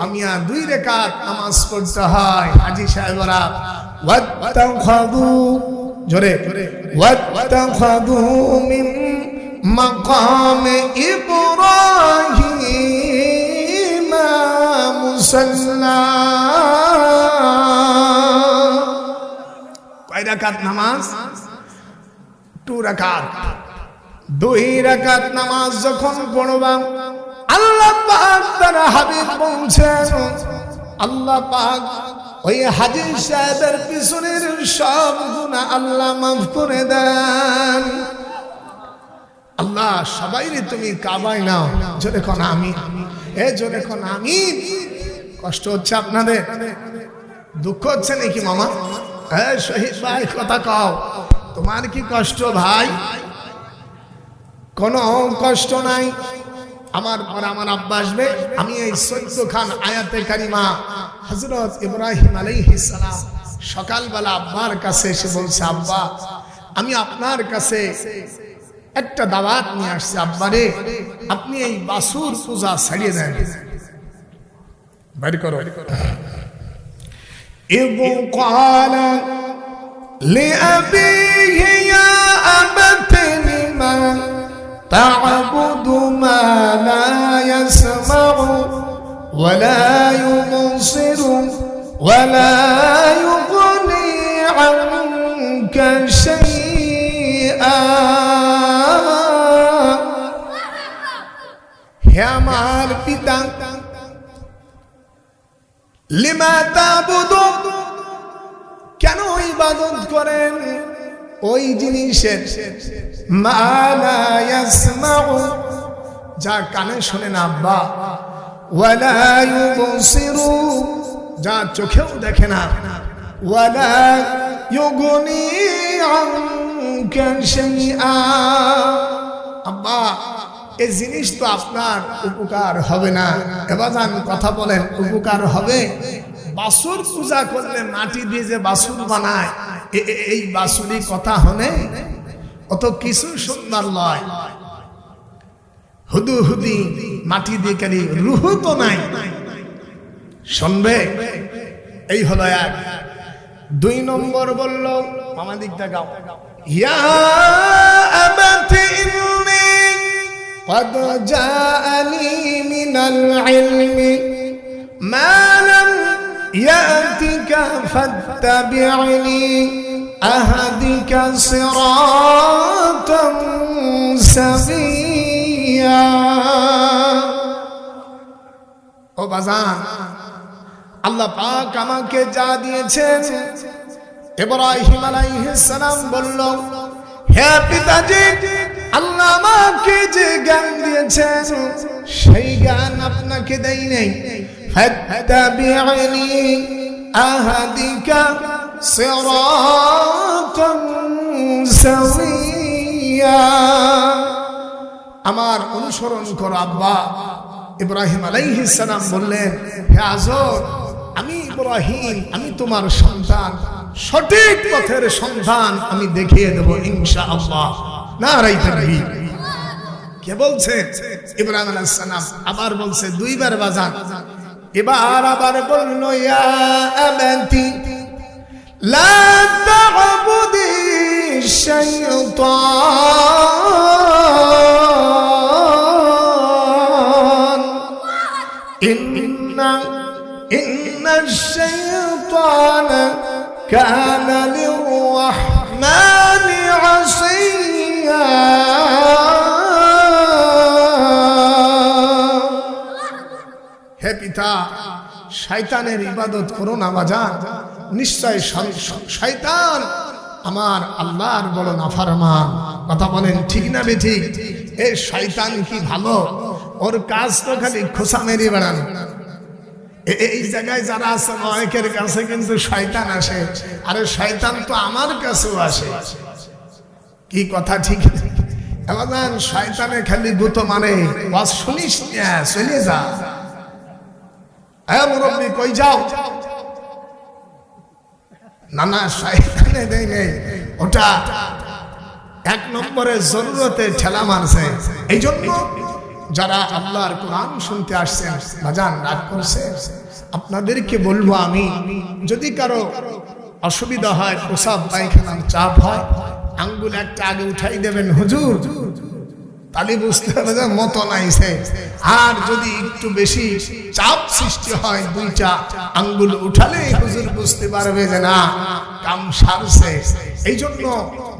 আমিয়া 2 রাকাত নামাজ পড়তে হয়। হাজী সাহেবরা ওয়াত্তাখাযু, জোরে, ওয়াত্তাখাযু মিন মাকাম ইব্রাহিম মুসাল্লা। কয় রাকাত নামাজ? 2 রাকাত। 2 রাকাত নামাজ যখন পড়বা, আল্লাহ পাক তার হাবিব বলছেন, আল্লাহ পাক ওই হাজী সাহেবের পিছনের সব গুনাহ আল্লাহ মাফ করে দেন। আল্লাহ সবাইরে তুমি কাবায় নাও, জোরে কোন আমি। এই জোরে এখন আমিন। কষ্ট হচ্ছে আপনাদের, দুঃখ হচ্ছে নাকি মামা? এই শহীদ ভাই কথা কও, তোমার কি কষ্ট ভাই? কোনো কষ্ট নাই। আমার পর আমার আব্বা আসবে, আমি এই 14 খান আয়াতে কারিমা হযরত ইব্রাহিম আলাইহিস সালাম সকালবেলা আব্বার কাছে এসে বলছে, আব্বা আমি আপনার কাছে একটা দাওয়াত নিয়ে আসছি, আব্বারে আপনি এই বাসুর পূজা ছাড়িয়ে দেন। বের করো। ইবু ক্বালা লিআবিহি ইয়া আবাতি লিমা তা'বুদু মা লা ইয়াসমা'ু ওয়া লা ইউবসিরু ওয়া লা ইউগনি আনকা শাইআ। হে আমার পিতা, লিমা তা'বুদু, কেন ইবাদত করেন ওই জিনিসের, মা লা ইয়াসমা'ু, যা কানে শোনে না আব্বা, ওয়া লা ইউবসিরু, যা চোখেও দেখে না, ওয়া লা ইউগনি আনকা শাইআ। আব্বা এই জিনিস তো আপনার উপকার হবে না। এবার কথা বলেন, উপকার হবে? বাসুর পূজা করলে মাটি দিয়ে যে বাসুর বানায়, এই বাসুরি কথা হনে অত কিছু সুন্দর লয়, হুদু হুদি মাটি দিয়ে কালি রুহ তো নাই, শুনবে? এই হলো এক। 2 নম্বর বলল, মামা দিকটা গাও, ইয়া আবাতি ইন্নী قد جاءني من العلم ما لم يأتك فاتبعني أهدك صراطا سويا। ও বাজান, আল্লাহ পাক আমাকে যা দিয়েছেন, ইব্রাহিম আলাইহিস সালাম বলল, হে পিতাজি, আল্লাহ আমাকে যে জ্ঞান দিয়েছেন সেই জ্ঞান আপনাকে দেই নাই। ফাত্তাবি'নি আহদিকা সিরাতান সাওয়িয়া, আমার অনুসরণ করো আব্বা। ইব্রাহিম আলাইহিস সালাম বললেন, হে আজর, আমি ইব্রাহিম, আমি তোমার সন্তান, সঠিক পথের সন্ধান আমি দেখিয়ে দেব ইনশাআল্লাহ। নারায়ে তাকবীর। কে বলছে? ইব্রাহিম আলাইহিস সালাম। আবার বলছে 2 বার বাজান। এবার আবার বলল, ইয়া আবাতি লা তা'বুদি শাইতান ইন্না শাইতানা কানা লির-রাহমানি আসিয়া। হে পিতা, শয়তানের ইবাদত করো না বাজান, নিশ্চয় শয়তান আমার আল্লাহর বড় নাফরমান। কথা বলেন ঠিক না বেঠিক? এই শয়তান কি ভালো? ওর কাজ তো খালি খোসা মেরে বেড়ানো। এই জায়গায় যারা আছে অনেকের কাছে কিন্তু শয়তান আসে, আরে শয়তান তো আমার কাছেও আসে। কি কথা ঠিক? এবার শয়তানে খালি গুতো মানে, ওয়াজ শুনিস না চলে যা। হ্যাঁ মুরব্বী কই যাও? না না, শয়তানে দেয় নেই, ওটা 1 নম্বরে জরুরতে ঠেলা মারছে। এই জন্য যারা আল্লাহর কোরআন শুনতে আসছেন বাজান রাগ করছে, আপনাদেরকে বলবো আমি, যদি কারো অসুবিধা হয়, প্রসাব পায়খানার চাপ হয়, আঙ্গুল একটা আগে উঠাই দেবেন হুজুর, তাহলে বুঝতে হবে যে মতো নাইছে। আর যদি একটু বেশি চাপ সৃষ্টি হয়, 2টা আঙ্গুল উঠালে হুজুর বুঝতে পারবে যে না, কাম সারছে। এই জন্য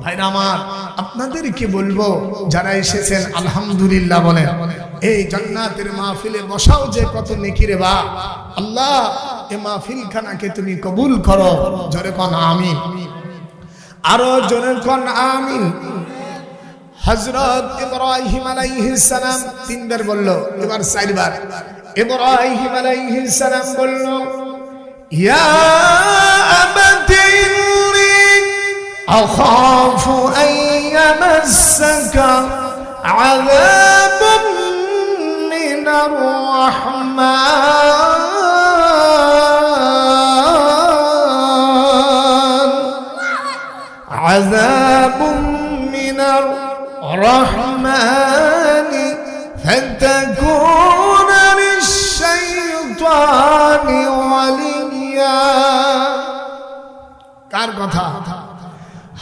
ভাইরা আমার, আপনাদেরকে বলবো, যারা এসেছেন আলহামদুলিল্লাহ বলেন। এই জান্নাতের মাহফিলে বসাও যে কত নেকি রে বা। আল্লাহ এই মাহফিল খানাকে তুমি কবুল করো। জোরে কোন আমিন, আরো জোরে কোন আমিন। হযরত ইব্রাহিম আলাইহিস সালাম তিনবার বলল, এবার চারবার। ইব্রাহিম আলাইহিস সালাম বলল, ইয়া আবাতি ইন্নী আখাফু আন ইয়ামাসসাকা আযাবুম মিনার রাহমান আযাবুম মিনার الرحمن فتكون للشيطان وليا কার কথা?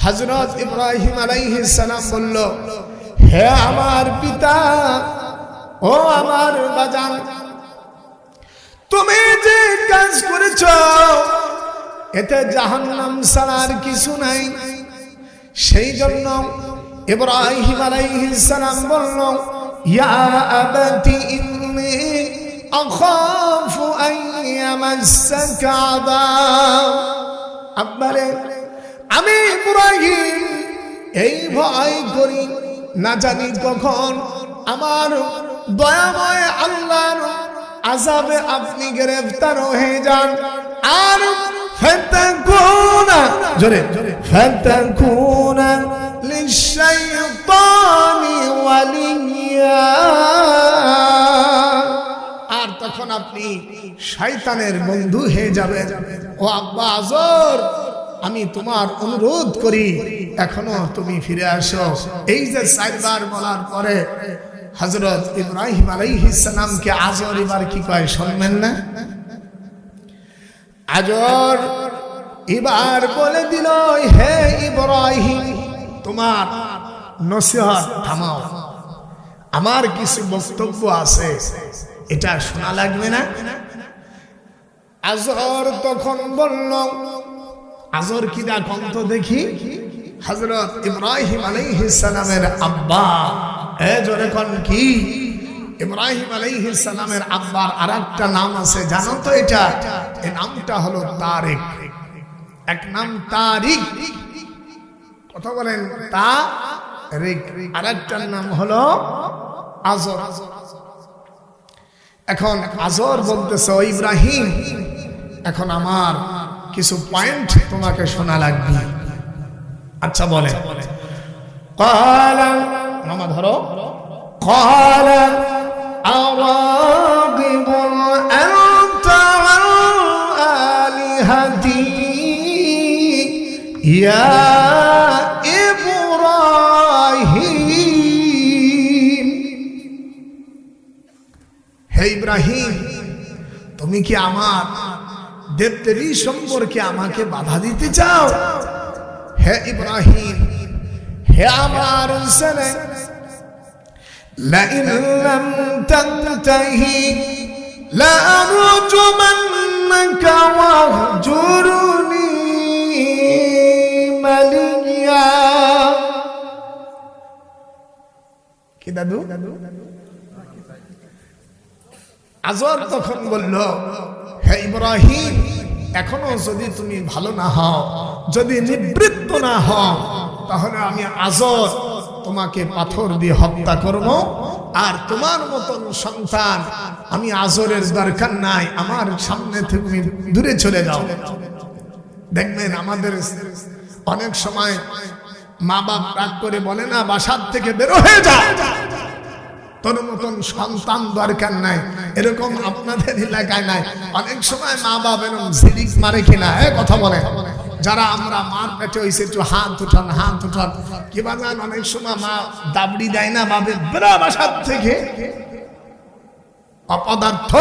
হযরত ইব্রাহিম আলাইহিস সালাম বলল, হে আমার পিতা, ও আমার বাজান, তুমি যে কাজ করেছো এতে জাহান্নাম ছাড়ার কিছু নাই। সেই জন্য ইব্রাহিম আলাইহিস সালাম বলল, ইয়া আবাতি ইন্নী আখাফু আন ইয়ামাসসাকা আযাব। আব্বারে, আমি ইব্রাহিম এই ভয় করি, না জানি কখন আমার দয়াময় আল্লাহর আযাবে আপনি গ্রেফতার হয়ে যান, আর ফাতাকুনা জোরে ফাতাকুনা লিশাইতানি ওয়ালিয়া, আর তখন আপনি শয়তানের বন্ধু হয়ে যাবেন। ও আব্বা আজর, আমি তোমার অনুরোধ করি এখনো তুমি ফিরে আসো। এই যে চারবার বলার পরে হযরত ইব্রাহিম আলাইহিস সালামকে আজর এবার কি কয় শুনবেন না? আজর এবার বলে দিল, হে ইব্রাহিম, তোমার নসিহত থামাও, আমার কিছু বক্তব্য আছে, এটা শোনা লাগবে না? আজর তখন বলল, আজর কি দা কন্ত দেখি? হযরত ইব্রাহিম আলাইহিস সালামের আব্বা। এ জোরে কোন কি? ইব্রাহিম আলাইহিস সালামের আব্বার আরেকটা নাম আছে, জানো তো এটা? এই নামটা হলো তারিক। এক নাম তারিক, কথা বলেন, তারিক। আরেকটার নাম হলো আজর। এখন আজর বলতেছে, ও ইব্রাহিম, এখন আমার কিছু পয়েন্ট তোমাকে শোনা লাগবে। আচ্ছা বলে, ক্বালা, মামা ধরো, ক্বালা আরাগিবুন আনতা আন আলিহাতি ইয়া ইব্রাহিম। হে ইব্রাহিম, তুমি কি আমার দেবদেবী সম্পর্কে আমাকে বাধা দিতে চাও? হে ইব্রাহিম, হে আমার ছেলে, লাইন লাম তানতাহি লাআরজুমান্নাকা ওয়াহজুরনি মালিয়া। কি দাদু? আজর তখন বলল, হে ইব্রাহিম, এখনো যদি তুমি ভালো না হও, যদি নিবৃত্ত না হও, তাহলে আমি আজর তোমাকে পাথর দিয়ে হত্যা করব, আর তোমার মতন সন্তান আমি আজরের দরকার নাই, আমার সামনে থেকে তুমি দূরে চলে যাও। দেখবেন আমাদের অনেক সময় মা বাপ রাগ করে বলে না, বাসার থেকে বের হয়ে যা, তোর মতন সন্তান দরকার নাই। এরকম আপনাদের এলাকায় নাই? অনেক সময় মা বাপ এরকম ঝিলিক মারে কিনা? কথা বলে, যারা আমরা মার পেটে হয়েছে একটু হাত উঠান, হাত উঠান। কি বাজান, অনেক সময় মা দাবড়ি দেয় না, ভাবে বেরা বাসার থেকে, অপদার্থ।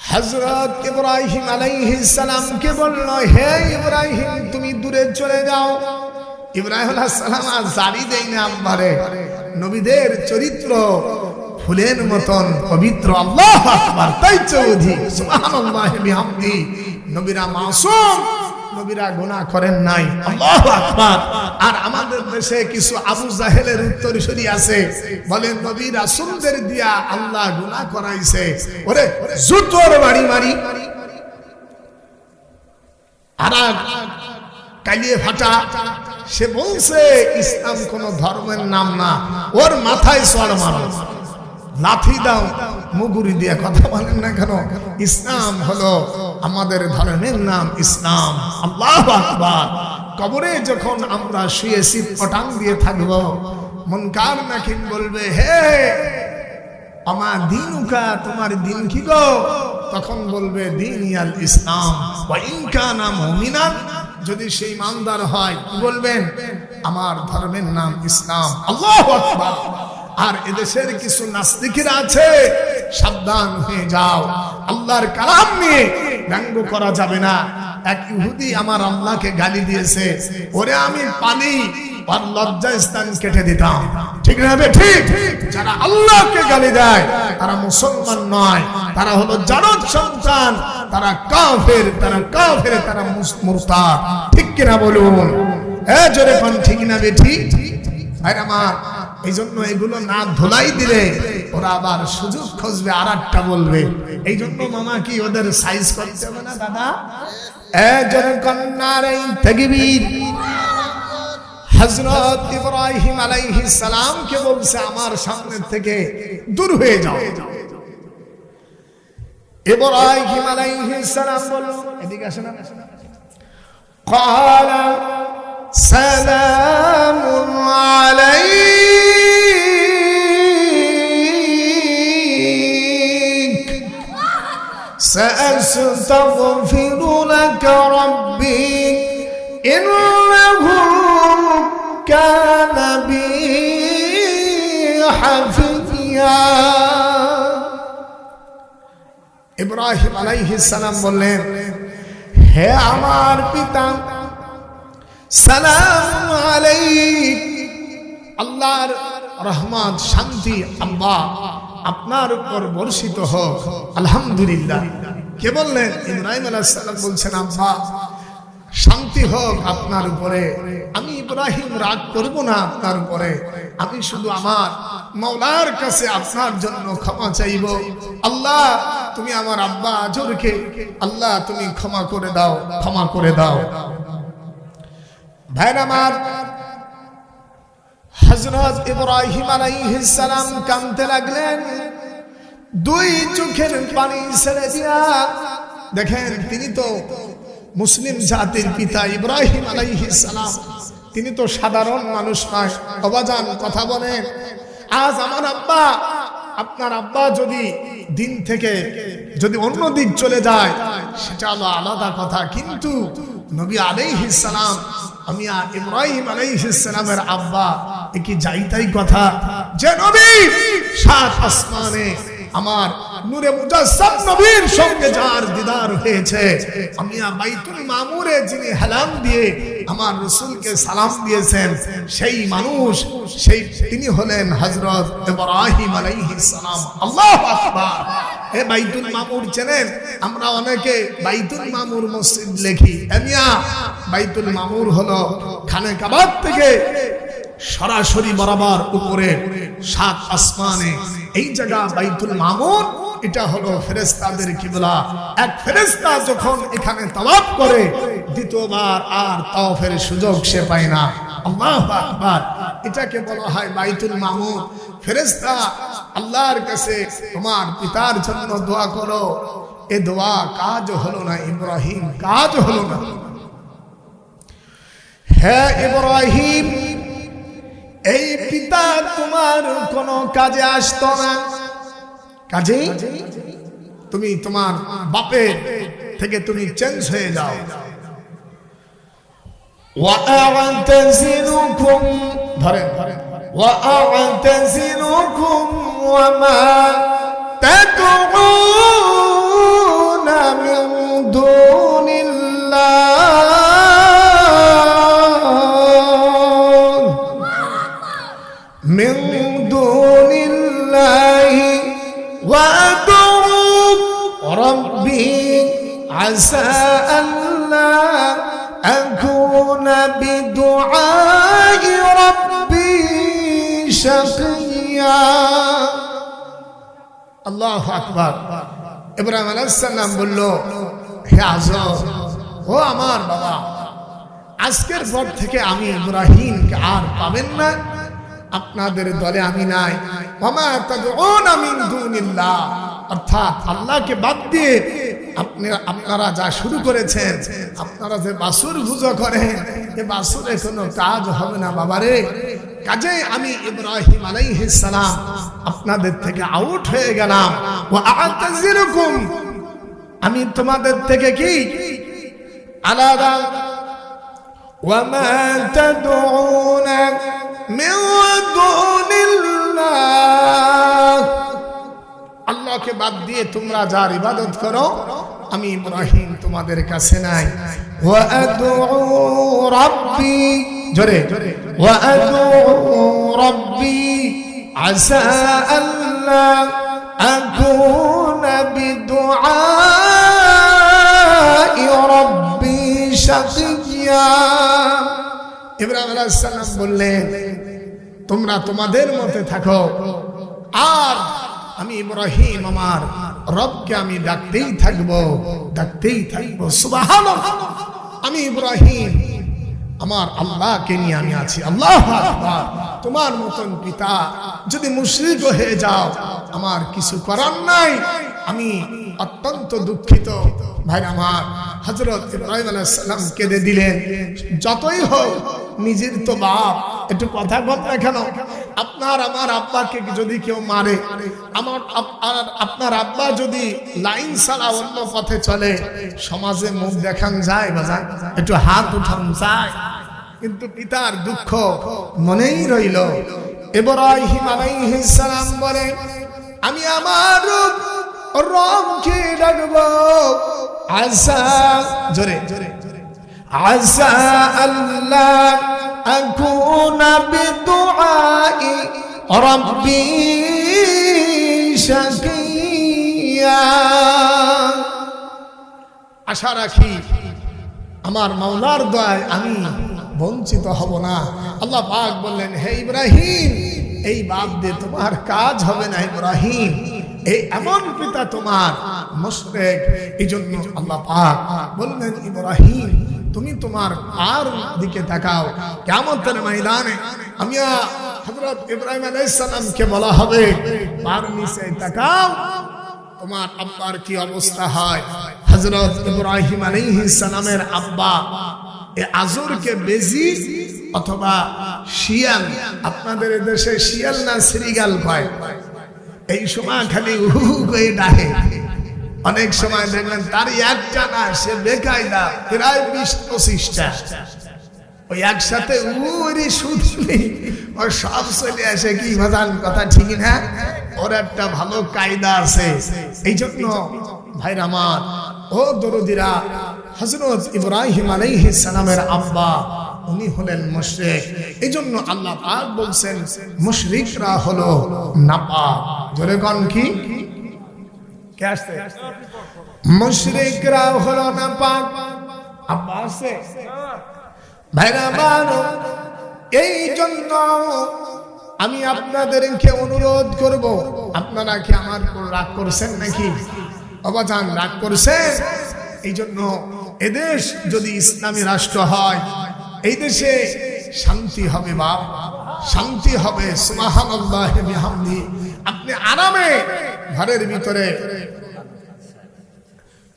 হযরত ইব্রাহিম আলাইহিস সালামকে বলল, হে ইব্রাহিম, তুমি দূরে চলে যাও। ইব্রাহিম আলাইহিস সালাম আর জারি দেই না আম্বারে, নবীদের চরিত্র ফুলের মতন পবিত্র। আল্লাহু আকবার, তাই চৌধুরী, সুবহানাল্লাহি বিহামদি। নবীরা মাসুম, নবীরা গুনাহ করেন নাই। আল্লাহু আকবার। আর আমাদের দেশে কিছু আবু জাহেলের উত্তরসূরি আছে, বলেন নবী রাসূলদের দিয়া আল্লাহ গুনাহ করাইছে। ওরে জুতোর বাড়ি মারি, আর কালিয়ে ফাটা সে বলছে ইসলাম কোন ধর্মের নাম না, ওর মাথায় চড় মারো, লাথি দাও, মুগুরি দিয়ে কথা বলেন না কেন? ইসলাম হলো আমাদের ধর্মের নাম ইসলাম। আল্লাহু আকবার। কবরে যখন আমরা শুয়ে শীত পটাং দিয়ে থাকবো, মুনকার নাকির বলবে, হে আমার দিনুকা, তোমার দিন কি গো? তখন বলবে দিন ইয়াল ইসলাম ওয়া ইন কানা মুমিনান, যদি সেই ইমানদার হয় বলবেন আমার ধর্মের নাম ইসলাম। আল্লাহু আকবার। আর এদেশের কিছু নাস্তিকেরা আছে, সাবধান হয়ে যাও, আল্লাহর কালাম নিয়ে ব্যঙ্গ করা যাবে না। এক ইহুদি আমার আল্লাহকে গালি দিয়েছে, ওরে আমি পানি আর লজ্জা স্থান কেটে দিতাম। ঠিক না? ঠিক। যারা আল্লাহকে গালি দেয় তারা মুসলমান নয়, তারা হলো জারদ সন্তান, তারা কাফের, তারা মুরতাদ। ঠিক কিনা বলুন? জোরে কোন ঠিক না বেঠি? ভাই আমার, এই জন্য এগুলো না ধোলাই দিলে ওরা আবার সুযোগ খুঁজবে আর একটা বলবে। এই জন্য মামা কি ওদের সাইজ করতে হবে না দাদা? জোরে কন্যার এই তাকবীর। হযরত ইব্রাহিম আলাইহিস সালাম কে বলছে আমার সামনে থেকে দূর হয়ে যাও। ইব্রাহিম আলাইহিস সালাম বলল, এদিকে আসেন না, ক্বালা সালামুন আলাইক সাআস্তাগফিরু লাকা রাব্বি ইন্নাহু কানা বি হাফিয়া। ইব্রাহিম আলাইহিস সালাম বললেন, হে আমার পিতা, সালাম আলাইক, আল্লাহর রহমত শান্তি আল্লাহ আপনার উপর বর্ষিত হোক। আলহামদুলিল্লাহ। কে বললেন? ইব্রাহিম আলাইহিস সালাম বলছেন, আব্বা শান্তি হোক আপনার উপরে। আমি ইব্রাহিম রাগ করব না আপনার উপরে, আমি শুধু আমার মাওলার কাছে আপনার জন্য ক্ষমা চাইব। আল্লাহ তুমি আমার আব্বা আজরকে, আল্লাহ তুমি ক্ষমা করে দাও, ক্ষমা করে দাও। ভাই আমার, হযরত ইব্রাহিম আলাইহিস সালাম কাঁদতে লাগলেন, দুই চোখের পানি ছেড়ে দিয়া। দেখেন, তিনি তো মুসলিম জাতির পিতা ইব্রাহিম আলাইহিস সালাম, তিনি তো সাধারণ মানুষ নয়। অবাজান কথা বলেন, আজ আমার আব্বা, আপনার আব্বা যদি দিন থেকে যদি অন্য দিক চলে যায় সেটা হলো আলাদা কথা, কিন্তু নবী আলাইহিস সালাম, আমি ইব্রাহিম আলাইহিস সালামের আব্বা, এ কি যাইতাই কথা? যে নবী সাত আসমানে আমার নূরে মুজাসসাম নবীর সঙ্গে যার দিদার হয়েছে, আমি বাইতুল মামুরে যিনি হেলান দিয়ে আমার রাসূলকে সালাম দিয়েছেন, সেই মানুষ, সেই তিনি হলেন হযরত ইব্রাহিম আলাইহিস সালাম। আল্লাহু আকবার। এ বাইতুল মামুর চেনেন? আমরা অনেকে বাইতুল মামুর মসজিদ লিখি। এমিয়া, বাইতুল মামুর হলো খানে কাবা থেকে সরাসরি বরাবর উপরে সাত আসমানে এই জায়গা বাইতুল মামুর। এটা হলো ফেরেশতাদের কিবলা। এক ফেরেশতা যখন এখানে তাওয়াফ করে, দ্বিতীয়বার আর তাওয়াফের সুযোগ সে পায় না। আল্লাহু আকবার। এটাকে বলা হয় বাইতুল মামুর। ফেরেশতা আল্লাহর কাছে তোমার পিতার জন্য দোয়া করো, এ দোয়া কাজ হলো না ইব্রাহিম, কাজ হলো না। হে ইব্রাহিম, এই পিতা তোমার কোনো কাজে আসতো না, কাজে তুমি তোমার বাপের থেকে তুমি চেঞ্জ হয়ে যাও। ওয়া'তাযিলুকুম, ধরেন ওয়া'তাযিলুকুম ওয়া মা তাদউনা মিন দুনিল্লাহ, মিন দুনিল্লাহি ওয়া'দউ রাব্বি আসা আল্লা আকুনা বিদুআই রাব্বি শাকিয়া। আল্লাহু আকবার। ইব্রাহিম আলাইহিস সালাম বলল, হে আযর, ও আমার বাবা, আজকের পর থেকে আমি ইব্রাহিমকে আর পাবেন না, আপনাদের দলে আমি নাই। ওয়ামা তাদউনা মিন দুনিল্লাহ, অর্থাৎ আল্লাহকে বাদ দিয়ে আপনারা যা শুরু করেছেন, আপনারা যে বাসুর পূজা করেন, এ বাসুরে কোনো কাজ হবে না বাবারে। কাজে আমি ইব্রাহিম আলাইহিস সালাম আপনাদের থেকে আউট হয়ে গেলাম। ওয়া আ'তাযিরুকুম, আমি তোমাদের থেকে কি আলাদা। ওয়ামা তাদউনা মিন দুনিল্লাহ, আল্লাহকে বাদ দিয়ে তোমরা যার ইবাদত করো, আমি ইব্রাহিম তোমাদের কাছে নাই। ওয়া আদউ রাব্বি, জোরে ওয়া আদউ রাব্বি আসা আল্লা আকুনা বিদুআই রাব্বি শাকিয়া। ইব্রাহিম আলাইহিস সালাম বললেন, তোমরা তোমাদের মতে থাকো, আর আমি ইব্রাহিম আমার রবকে আমি ডাকতেই থাকবো, ডাকতেই থাকবো। সুবহানাল্লাহ, আমি ইব্রাহিম আমার আল্লাহকে নিয়ে আমি আছি। আল্লাহু আকবার। তোমার মতন পিতা যদি মুশরিক হয়ে যাও, আমার কিছু করার নাই। আমি অত্যন্ত দুঃখিত। ভাই আমার, হযরত ইব্রাহিম আলাইহিস সালাম কেঁদে দিলেন। যতই হোক নিজের তো বাপ, একটু কথা বল না কেন? আপনার আমার আব্বাকে যদি কেউ মারে, আপনার আব্বা যদি লাইন ছাড়া অন্য পথে চলে, সমাজে মুখ দেখান যায় বাজান, একটু হাত উঠান যায়, কিন্তু পিতার দুঃখ মনেই রইল। ইব্রাহিম আলাইহিস সালাম বলে, আমি আমার রবকে ডাকবো। আসা, জোরে আসা আল্লাহ আকুনা বিদুআই রাব্বি শাকিয়া। আশা রাখি আমার মাওলার দয়ায় আমি বঞ্চিত হব না। আল্লাহ পাক বললেন, হে ইব্রাহিম, এই বাপ দিয়ে তোমার কাজ হবে না ইব্রাহিম, এই এমন পিতা তোমার মুশরিক। এই জন্য আল্লাহ পাক বললেন, ইব্রাহিম তুমি তোমার আর দিকে তাকাও। কিয়ামতের ময়দানে আমি হযরত ইব্রাহিম আলাইহিস সালামকে বলা হবে, পার নিচে তাকাও, তোমার আব্বার কি অবস্থা হয়। হযরত ইব্রাহিম আলাইহিস সালামের আব্বা এ আজরকে বেজি অথবা শিয়াল, আপনাদের দেশে শিয়াল না শ্রীগাল কয়, এই সময় খালি উহু করে ডাকে। অনেক সময় দেখবেন তার একটা না, সে বেকায়দা প্রায় 20-25টা ওই একসাথে উড়ি শুধলি ও সব চলে আসে। কি বাজান, কথা ঠিক না? ওর একটা ভালো কায়দা আছে। এই জন্য ভাইরা আমার, ও দরদিরা, হযরত ইব্রাহিম আলাইহিস সালামের আব্বা উনি হলেন মুশরিক। এই জন্য আল্লাহ পাক বলছেন, মুশরিকরা হলো নাপাক। জোরে কোন কি কে আসছে? মুশরিকরা হলো নাপাক। আব্বা আছে ভাইরা আমার, এই জন্য আমি আপনাদেরকে অনুরোধ করব, আপনারা কি আমার উপর রাগ করছেন নাকি? অবাজান রাগ করছেন? এই জন্য এদেশ যদি ইসলামী রাষ্ট্র হয়, এই দেশে শান্তি হবে বাপ, শান্তি হবে। সুবহানাল্লাহি বিহামদি। আপনি আরামে ঘরের ভিতরে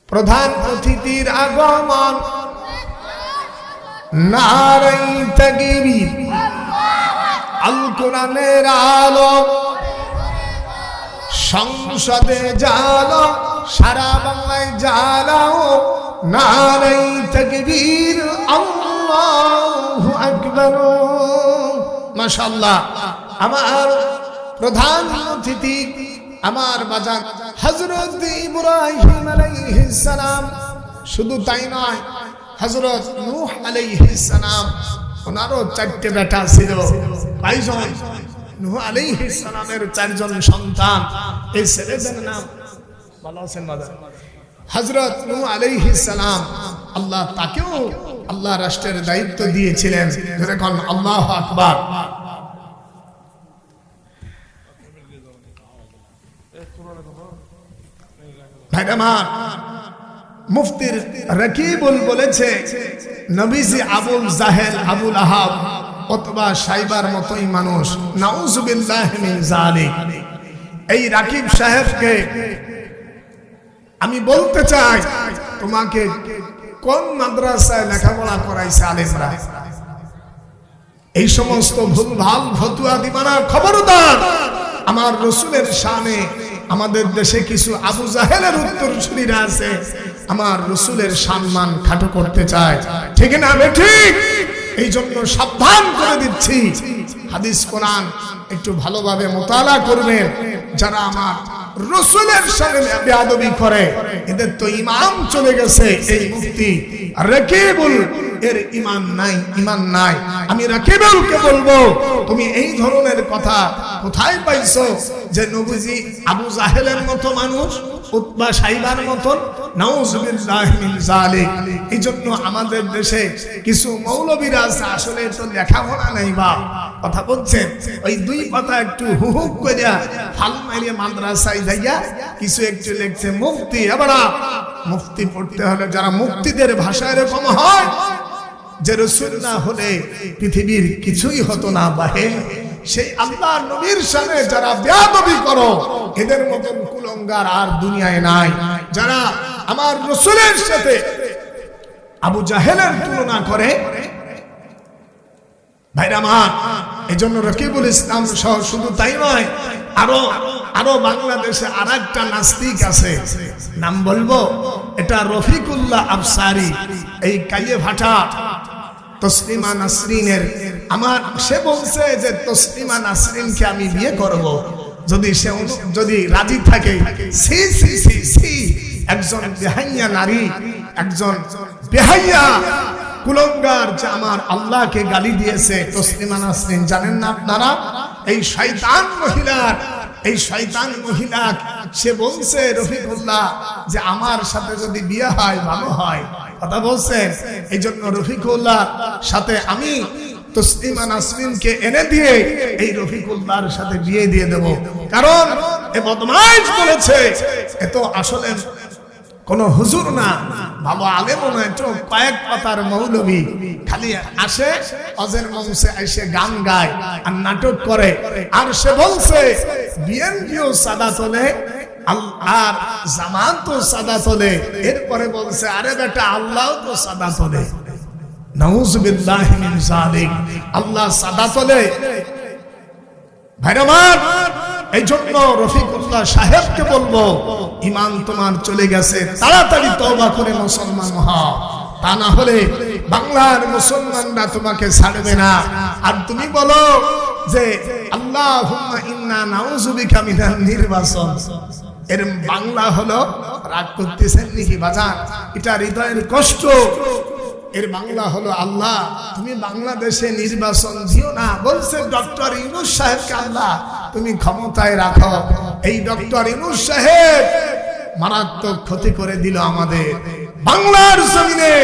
প্রধান অতিথির আগমন, নারে তাকবীর, আল কোরআনের আলো, সংসদে জালো, সারা বাংলায় জ্বালাও, নারে তাকবীর, আল্লাহু আকবার। মাশাআল্লাহ। আমার প্রধান অতিথি আমার বাজান হযরত ইব্রাহিম আলাইহিস সালাম, শুধু তাই নয়, হযরত নূহ আলাইহিস সালাম, ওনারও 4টে বেটা ছিল। কয়জন? নূহ আলাইহিস সালামের 4জন সন্তান। এই ছেলেদের নাম ভালো আছেন বাজার? হযরত নূহ আলাইহিস সালাম, আল্লাহ তাকেও আল্লাহ রাষ্ট্রের দায়িত্ব দিয়েছিলেন। যেরকম আল্লাহু আকবার। ভাইরা আমার, মুফতির রাকিবুল বলেছে নবীজি আবুল জাহেল আবুল আহাব অথবা সাইবার মতোই মানুষ, নাউজুবিল্লাহি মিন যালিক। এই রাকিব সাহেবকে আমি বলতে চাই, তোমাকে কোন মাদ্রাসায় লেখাপড়া করাইছে আলেমরা? এই সমস্ত ভুলভাল ফতুয়া দিবা না, খবরদার। আমার রাসূলের শানে আমাদের দেশে কিছু আবু জাহেলের উত্তরসূরিরা আছে, আমার রাসূলের সম্মান খাটো করতে চায়, ঠিক না ঠিক? এই জন্য সাবধান করে দিচ্ছি, হাদিস কোরআন একটু ভালোভাবে মোতালা করবেন। যারা আমার রাসূলের সাথে বেয়াদবি করে এদের তো ইমান চলে গেছে। এই মুফতি রাকিবুল এর ইমান নাই, ইমান নাই। আমি রাকিবুলকে বলবো, তুমি এই ধরনের কথা কোথায় পাইছো যে নবীজি আবু জাহেলের মতো মানুষ, উতবা সাইবার মতন? নাউজুবিল্লাহি মিন যালিক। এই জন্য আমাদের দেশে কিছু মৌলবীরা আছে, আসলে তো লেখাপড়া নাই বা কথা বলছেন, ওই দুই কথা একটু হুহুক কইরা ফাল মাইরে মাদ্রাসায় যাইয়া কিছু একটু লিখছে মুফতি। এবার মুফতি পড়তে হলে যারা মুফতিদের ভাষা এরকম হয় যে রাসূল না হলে পৃথিবীর কিছুই হতো না বাহে, সেই আল্লাহর নবীর সামনে যারা বেয়াদবি করো এদের মতন কুলঙ্গার আর দুনিয়ায় নাই। যারা আমার রাসূলের সাথে আবু জাহেলের তুলনা করে, ভাইরা আমার, এজন্য রকিবুল ইসলাম সহ শুধু তাই নয়, আরো বাংলাদেশে আরেকটা নাস্তিক আছে, নাম বলবো, এটা রফিকুল্লাহ আফসারি, এই কাইয়ে ভাটা তসলিমা নাসরিনের আমার, সে বলছে যে তসলিমা নাসরিনকে আমি বিয়ে করব যদি রাজি থাকে। সি সি সি সি, একজন বেহাইয়া নারী, একজন বেহাইয়া কুলঙ্গার যে আমার আল্লাহকে গালি দিয়েছে তসলিমা নাসরিন, জানেন না আপনারা? এই শয়তান মহিলা সে বলছে রফিকুল্লাহ যে আমার সাথে যদি বিয়ে হয় ভালো হয়, কথা বলছেন। এই জন্য রফিকুল্লাহ সাথে আমি তসলিমা নাসরিনকে এনে দিয়ে এই রফিকুল্লাহর সাথে বিয়ে দিয়ে দেব, কারণ এ বদমাইশ বলেছে এ তো আসলে কোন হুজুর না, ভালো আলেমও নয়, তো কয়েক পাতার মৌলবী, খালি আসে অজের মঞ্চে এসে গান গায় আর নাটক করে। আর সে বলছে বিএনপিও সাদা তোলে আর জামাত তো সাদা তোলে, এরপরে বলছে আরে বেটা আল্লাহ তো সাদা তোলে। নাউজুবিল্লাহি মিন যালিক, আল্লাহ সাদা তোলে। ভাইরা আমার, এই জন্য রফিকুল্লাহ সাহেবকে বলবো, ইমান তোমার চলে গেছে, তাড়াতাড়ি তওবা করে মুসলমান হও, তা না হলে বাংলার মুসলমানরা তোমাকে ছাড়বে না। আর তুমি বলো যে আল্লাহুম্মা ইন্না নাউযু বিকা মিনান নির্বাচন, এর বাংলা হলো, রাগ করতেছেন নাকি বাজার, এটা হৃদয়ের কষ্ট। এর বাংলা হলো আল্লাহ তুমি বাংলাদেশে নির্বাচন দিও না। বলছে ডক্টর ইউনূস সাহেবকে আল্লাহ তুমি ক্ষমতায় রাখো। এই ডক্টর ইউনূস সাহেব মারাত্মক ক্ষতি করে দিল আমাদের বাংলার জমিনে।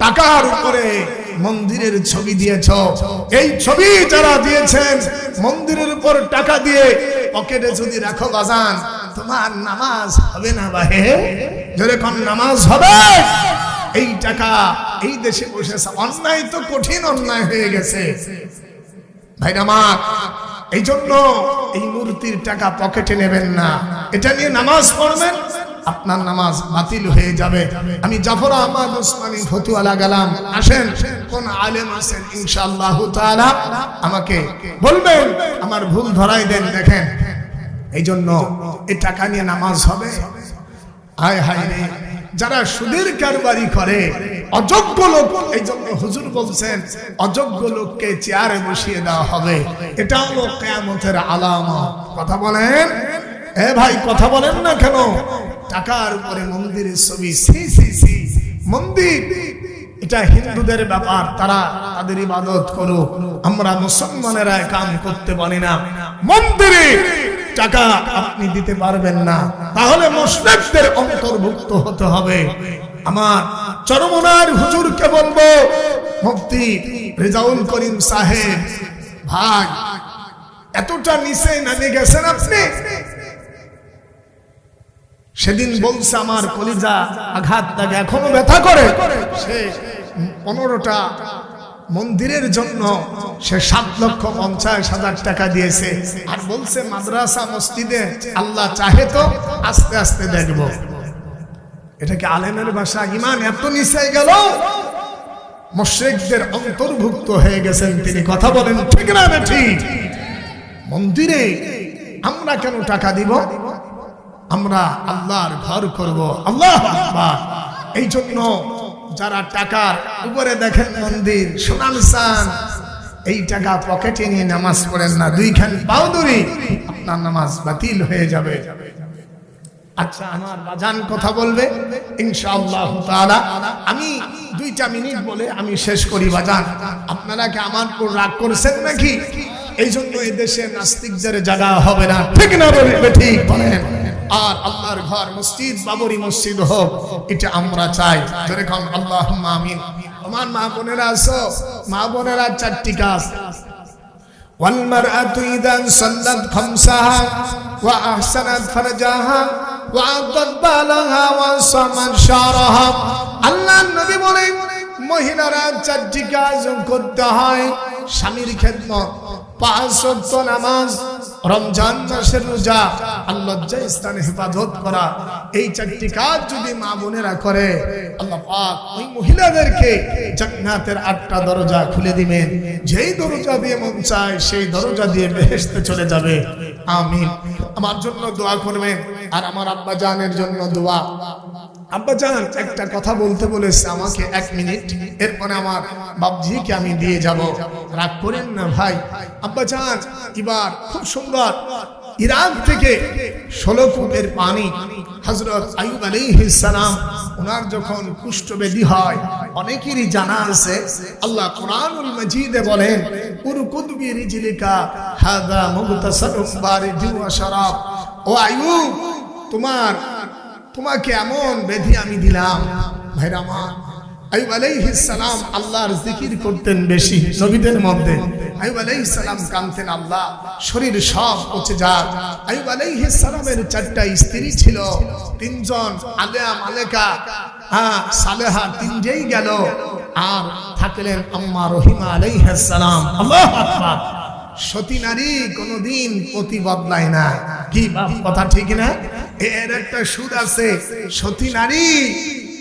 টাকার উপরে মন্দিরের ছবি দিয়েছ, এই ছবি যারা দিয়েছেন মন্দিরের উপর টাকা দিয়ে পকেটে যদি রাখো বাজান, তোমার নামাজ হবে না বাহে, যেরকম নামাজ হবে। এই টাকা এই দেশে বসেছে, অন্যায় তো কঠিন অন্যায় হয়ে গেছে ভাইরা আমার। এই জন্য এই মূর্তির টাকা পকেটে নেবেন না, এটা নিয়ে নামাজ পড়বেন, আপনার নামাজ বাতিল হয়ে যাবে। আমি জাফর আহমদ ওসমানী ফতুয়া লাগালাম, আসেন কোন আলেম আছেন ইনশাআল্লাহ তাআলা আমাকে বলবেন, আমার ভুল ধরাই দেন। দেখেন, এই জন্য এই টাকা নিয়ে নামাজ হবে? হায় হায় রে, যারা সুদের কারবারি করে অযোগ্য লোক, এই জন্য হুজুর বলছেন অযোগ্য লোককে চেয়ারে বসিয়ে দেওয়া হবে, এটা হলো কিয়ামতের আলামত। কথা বলেন এ ভাই, কথা বলেন না কেন? টাকার উপরে মন্দিরের ছবি, সি সি সি, মন্দির এটা হিন্দুদের ব্যাপার, তারা তাদের ইবাদত করুক, আমরা মুসলমানেরা কাম করতে পারি না। মন্দিরে টাকা আপনি দিতে পারবেন না, তাহলে মুশরিকদের অন্তর্ভুক্ত হতে হবে। আমার চরমনার হুজুরকে বলবো, মুফতি রেজাউল করিম সাহেব, ভাই এতটা নিচে নামে গেছেন আপনি। সেদিন বলছে আমার কলিজা আঘাত লাগে, এখনো ব্যথা করে। সে 15টা মন্দিরের জন্য সে 7,50,000 টাকা দিয়েছে, আর বলছে মাদ্রাসা মসজিদে আল্লাহ চাহে তো আস্তে আস্তে দেখব। এটা কি আলেমের ভাষা? ইমান এত নিচে গেল, মুশরিকদের অন্তর্ভুক্ত হয়ে গেছেন তিনি। কথা বলেন ঠিক না ঠিক? মন্দিরে আমরা কেন টাকা দিব? আমরা আল্লাহর ঘর করব। আল্লাহু আকবার। এই জন্য যারা টাকার উপরে দেখেন মন্দির, সোনার চান, এই টাকা পকেটে নিয়ে নামাজ পড়েন না, 2 পাও ধরে আপনার নামাজ বাতিল হয়ে যাবে। আচ্ছা, আমার বাজান কথা বলবে ইনশাআল্লাহ তাআলা। আমি 2টা মিনিট বলে আমি শেষ করি। বাজান, আপনারা কি আমার উপর রাগ করছেন নাকি? এই জন্য এই দেশে নাস্তিকদের জায়গা হবে না, ঠিক না? বলবে ঠিক বলেন। আর আল্লাহর ঘর মসজিদ বাবরি মসজিদ হোক, এটা আমরা চাই। যেরকম আল্লাহুম্মা আমিন। আমার মা বোনেরা আছো, মা বোনেরা 4টি কাজ। ওয়াল মারআতু ইযা সাল্লাত খামসাহা ওয়া আহসানাত ফারজাহা ওয়া আতাত বালাহা ওয়া সামাত শারাহা। আল্লাহর নবী বলেন মহিলারা 4টি কাজ করতে হয়। স্বামীর খেদমত, 5 ওয়াক্ত নামাজ, রমজান মাসের রোজা, আল্লাহর স্থানে হেফাজত করা। এই 4টি কাজ যদি মা বোনেরা করে, আল্লাহ পাক ওই মহিলাদেরকে জান্নাতের 8টা দরজা খুলে দিবেন। যেই দরজা দিয়ে মন চায় সেই দরজা দিয়ে বেহেশতে চলে যাবে। আমিন। আমার জন্য দোয়া করবেন, আর আমার আব্বা জানের জন্য দোয়া। আব্বা জান একটা কথা বলতে বলেছে আমাকে, 1 মিনিট, এরপরে আমার বাবজিকে আমি দিয়ে যাব। রাগ করেন না ভাই। আব্বা জান এবার খুব সুন্দর ইরাক থেকে 16 কূপের পানি হযরত আইয়ুব আলাইহিস সালাম ওনার যখন কুষ্ঠব্যাধি হয়, অনেকেরই জানা আছে, আল্লাহ কোরআনুল মাজিদে বলেন উরকুদ বিরিজলিকা হাযা মুগতাসালুম বারিদু ওয়া শারাব। ও আইয়ুব, তোমাকে এমন ব্যাধি আমি দিলাম। ভাইরা আমার, আইয়ুব আলাইহিস সালাম আল্লাহর জিকির করতেন বেশি নবীদের মধ্যে। আইয়ুব আলাইহিস সালাম কাঁদতেন, আল্লাহ শরীর সব পচে যায়। আইয়ুব আলাইহিস সালামের 4টা স্ত্রী ছিল, 3 জন আলেয়া মালেকা সালেহা, 3জেই গেল, আর থাকলেন আম্মা রহিমা আলাইহিস সালাম। আল্লাহু আকবার। সতী নারী কোনদিন পতি বদলায় না। কি কথা ঠিক না? এর একটা সুর আছে, সতী নারী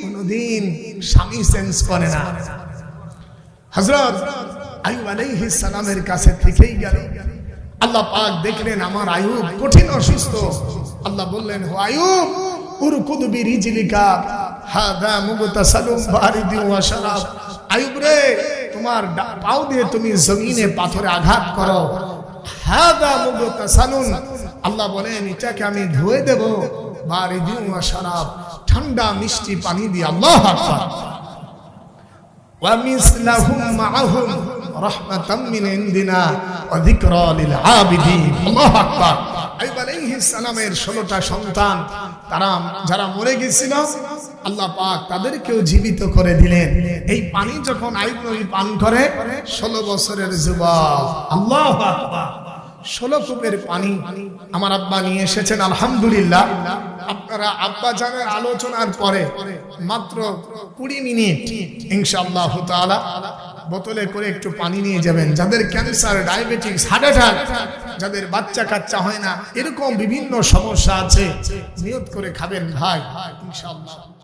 কোনদিন স্বামী চেঞ্জ করে না। হযরত আইয়ুব আলাইহিস সালামের কাছে থেকেই গেল। আল্লাহ পাক দেখলেন আমার আইয়ুব কঠিন অসুস্থ। আল্লাহ বললেন, ও আইয়ুব উরকুদ বিরিজলিকা হাযা মুগতাসালুম বারিদু ওয়া শারাব। আইয়ুব রে, তোমার পাও দিয়ে তুমি জমিনে পাথরে আঘাত করো। হাযা মুগতাসালুন, আল্লাহ বলেন এটাকে আমি ধুয়ে দেব। বারিদু ওয়া শারাব, ঠান্ডা মিষ্টি পানি দিয়ে। আল্লাহু আকবার। ওয়া মিসলাহুম মাআহুম রাহমাতাম মিন ইনদিনা ওয়া যিকরা লিল আবিদিন। আল্লাহু আকবার। আইয়ুব আলাইহিস সালামের 16টা সন্তান, তারা যারা মরে গিয়েছিল, আল্লাহ পাক তাদেরকেও জীবিত করে দিলেন। এই পানি যখন আইয়ুব নবী পান করে, 16 বছরের যুবক। আল্লাহু আকবার। 16 কূপের পানি আমার আব্বা নিয়ে এসেছেন। আলহামদুলিল্লাহ। আপনারা আব্বা জানের আলোচনার পরে মাত্র 20 মিনিট ইনশাআল্লাহ তাআলা বোতলে করে একটু পানি নিয়ে যাবেন। যাদের ক্যান্সার, ডায়াবেটিস, হার্ট অ্যাটাক, যাদের বাচ্চা কাচ্চা হয় না, এরকম বিভিন্ন সমস্যা আছে, নিয়ত করে খাবেন ভাই ইনশাআল্লাহ।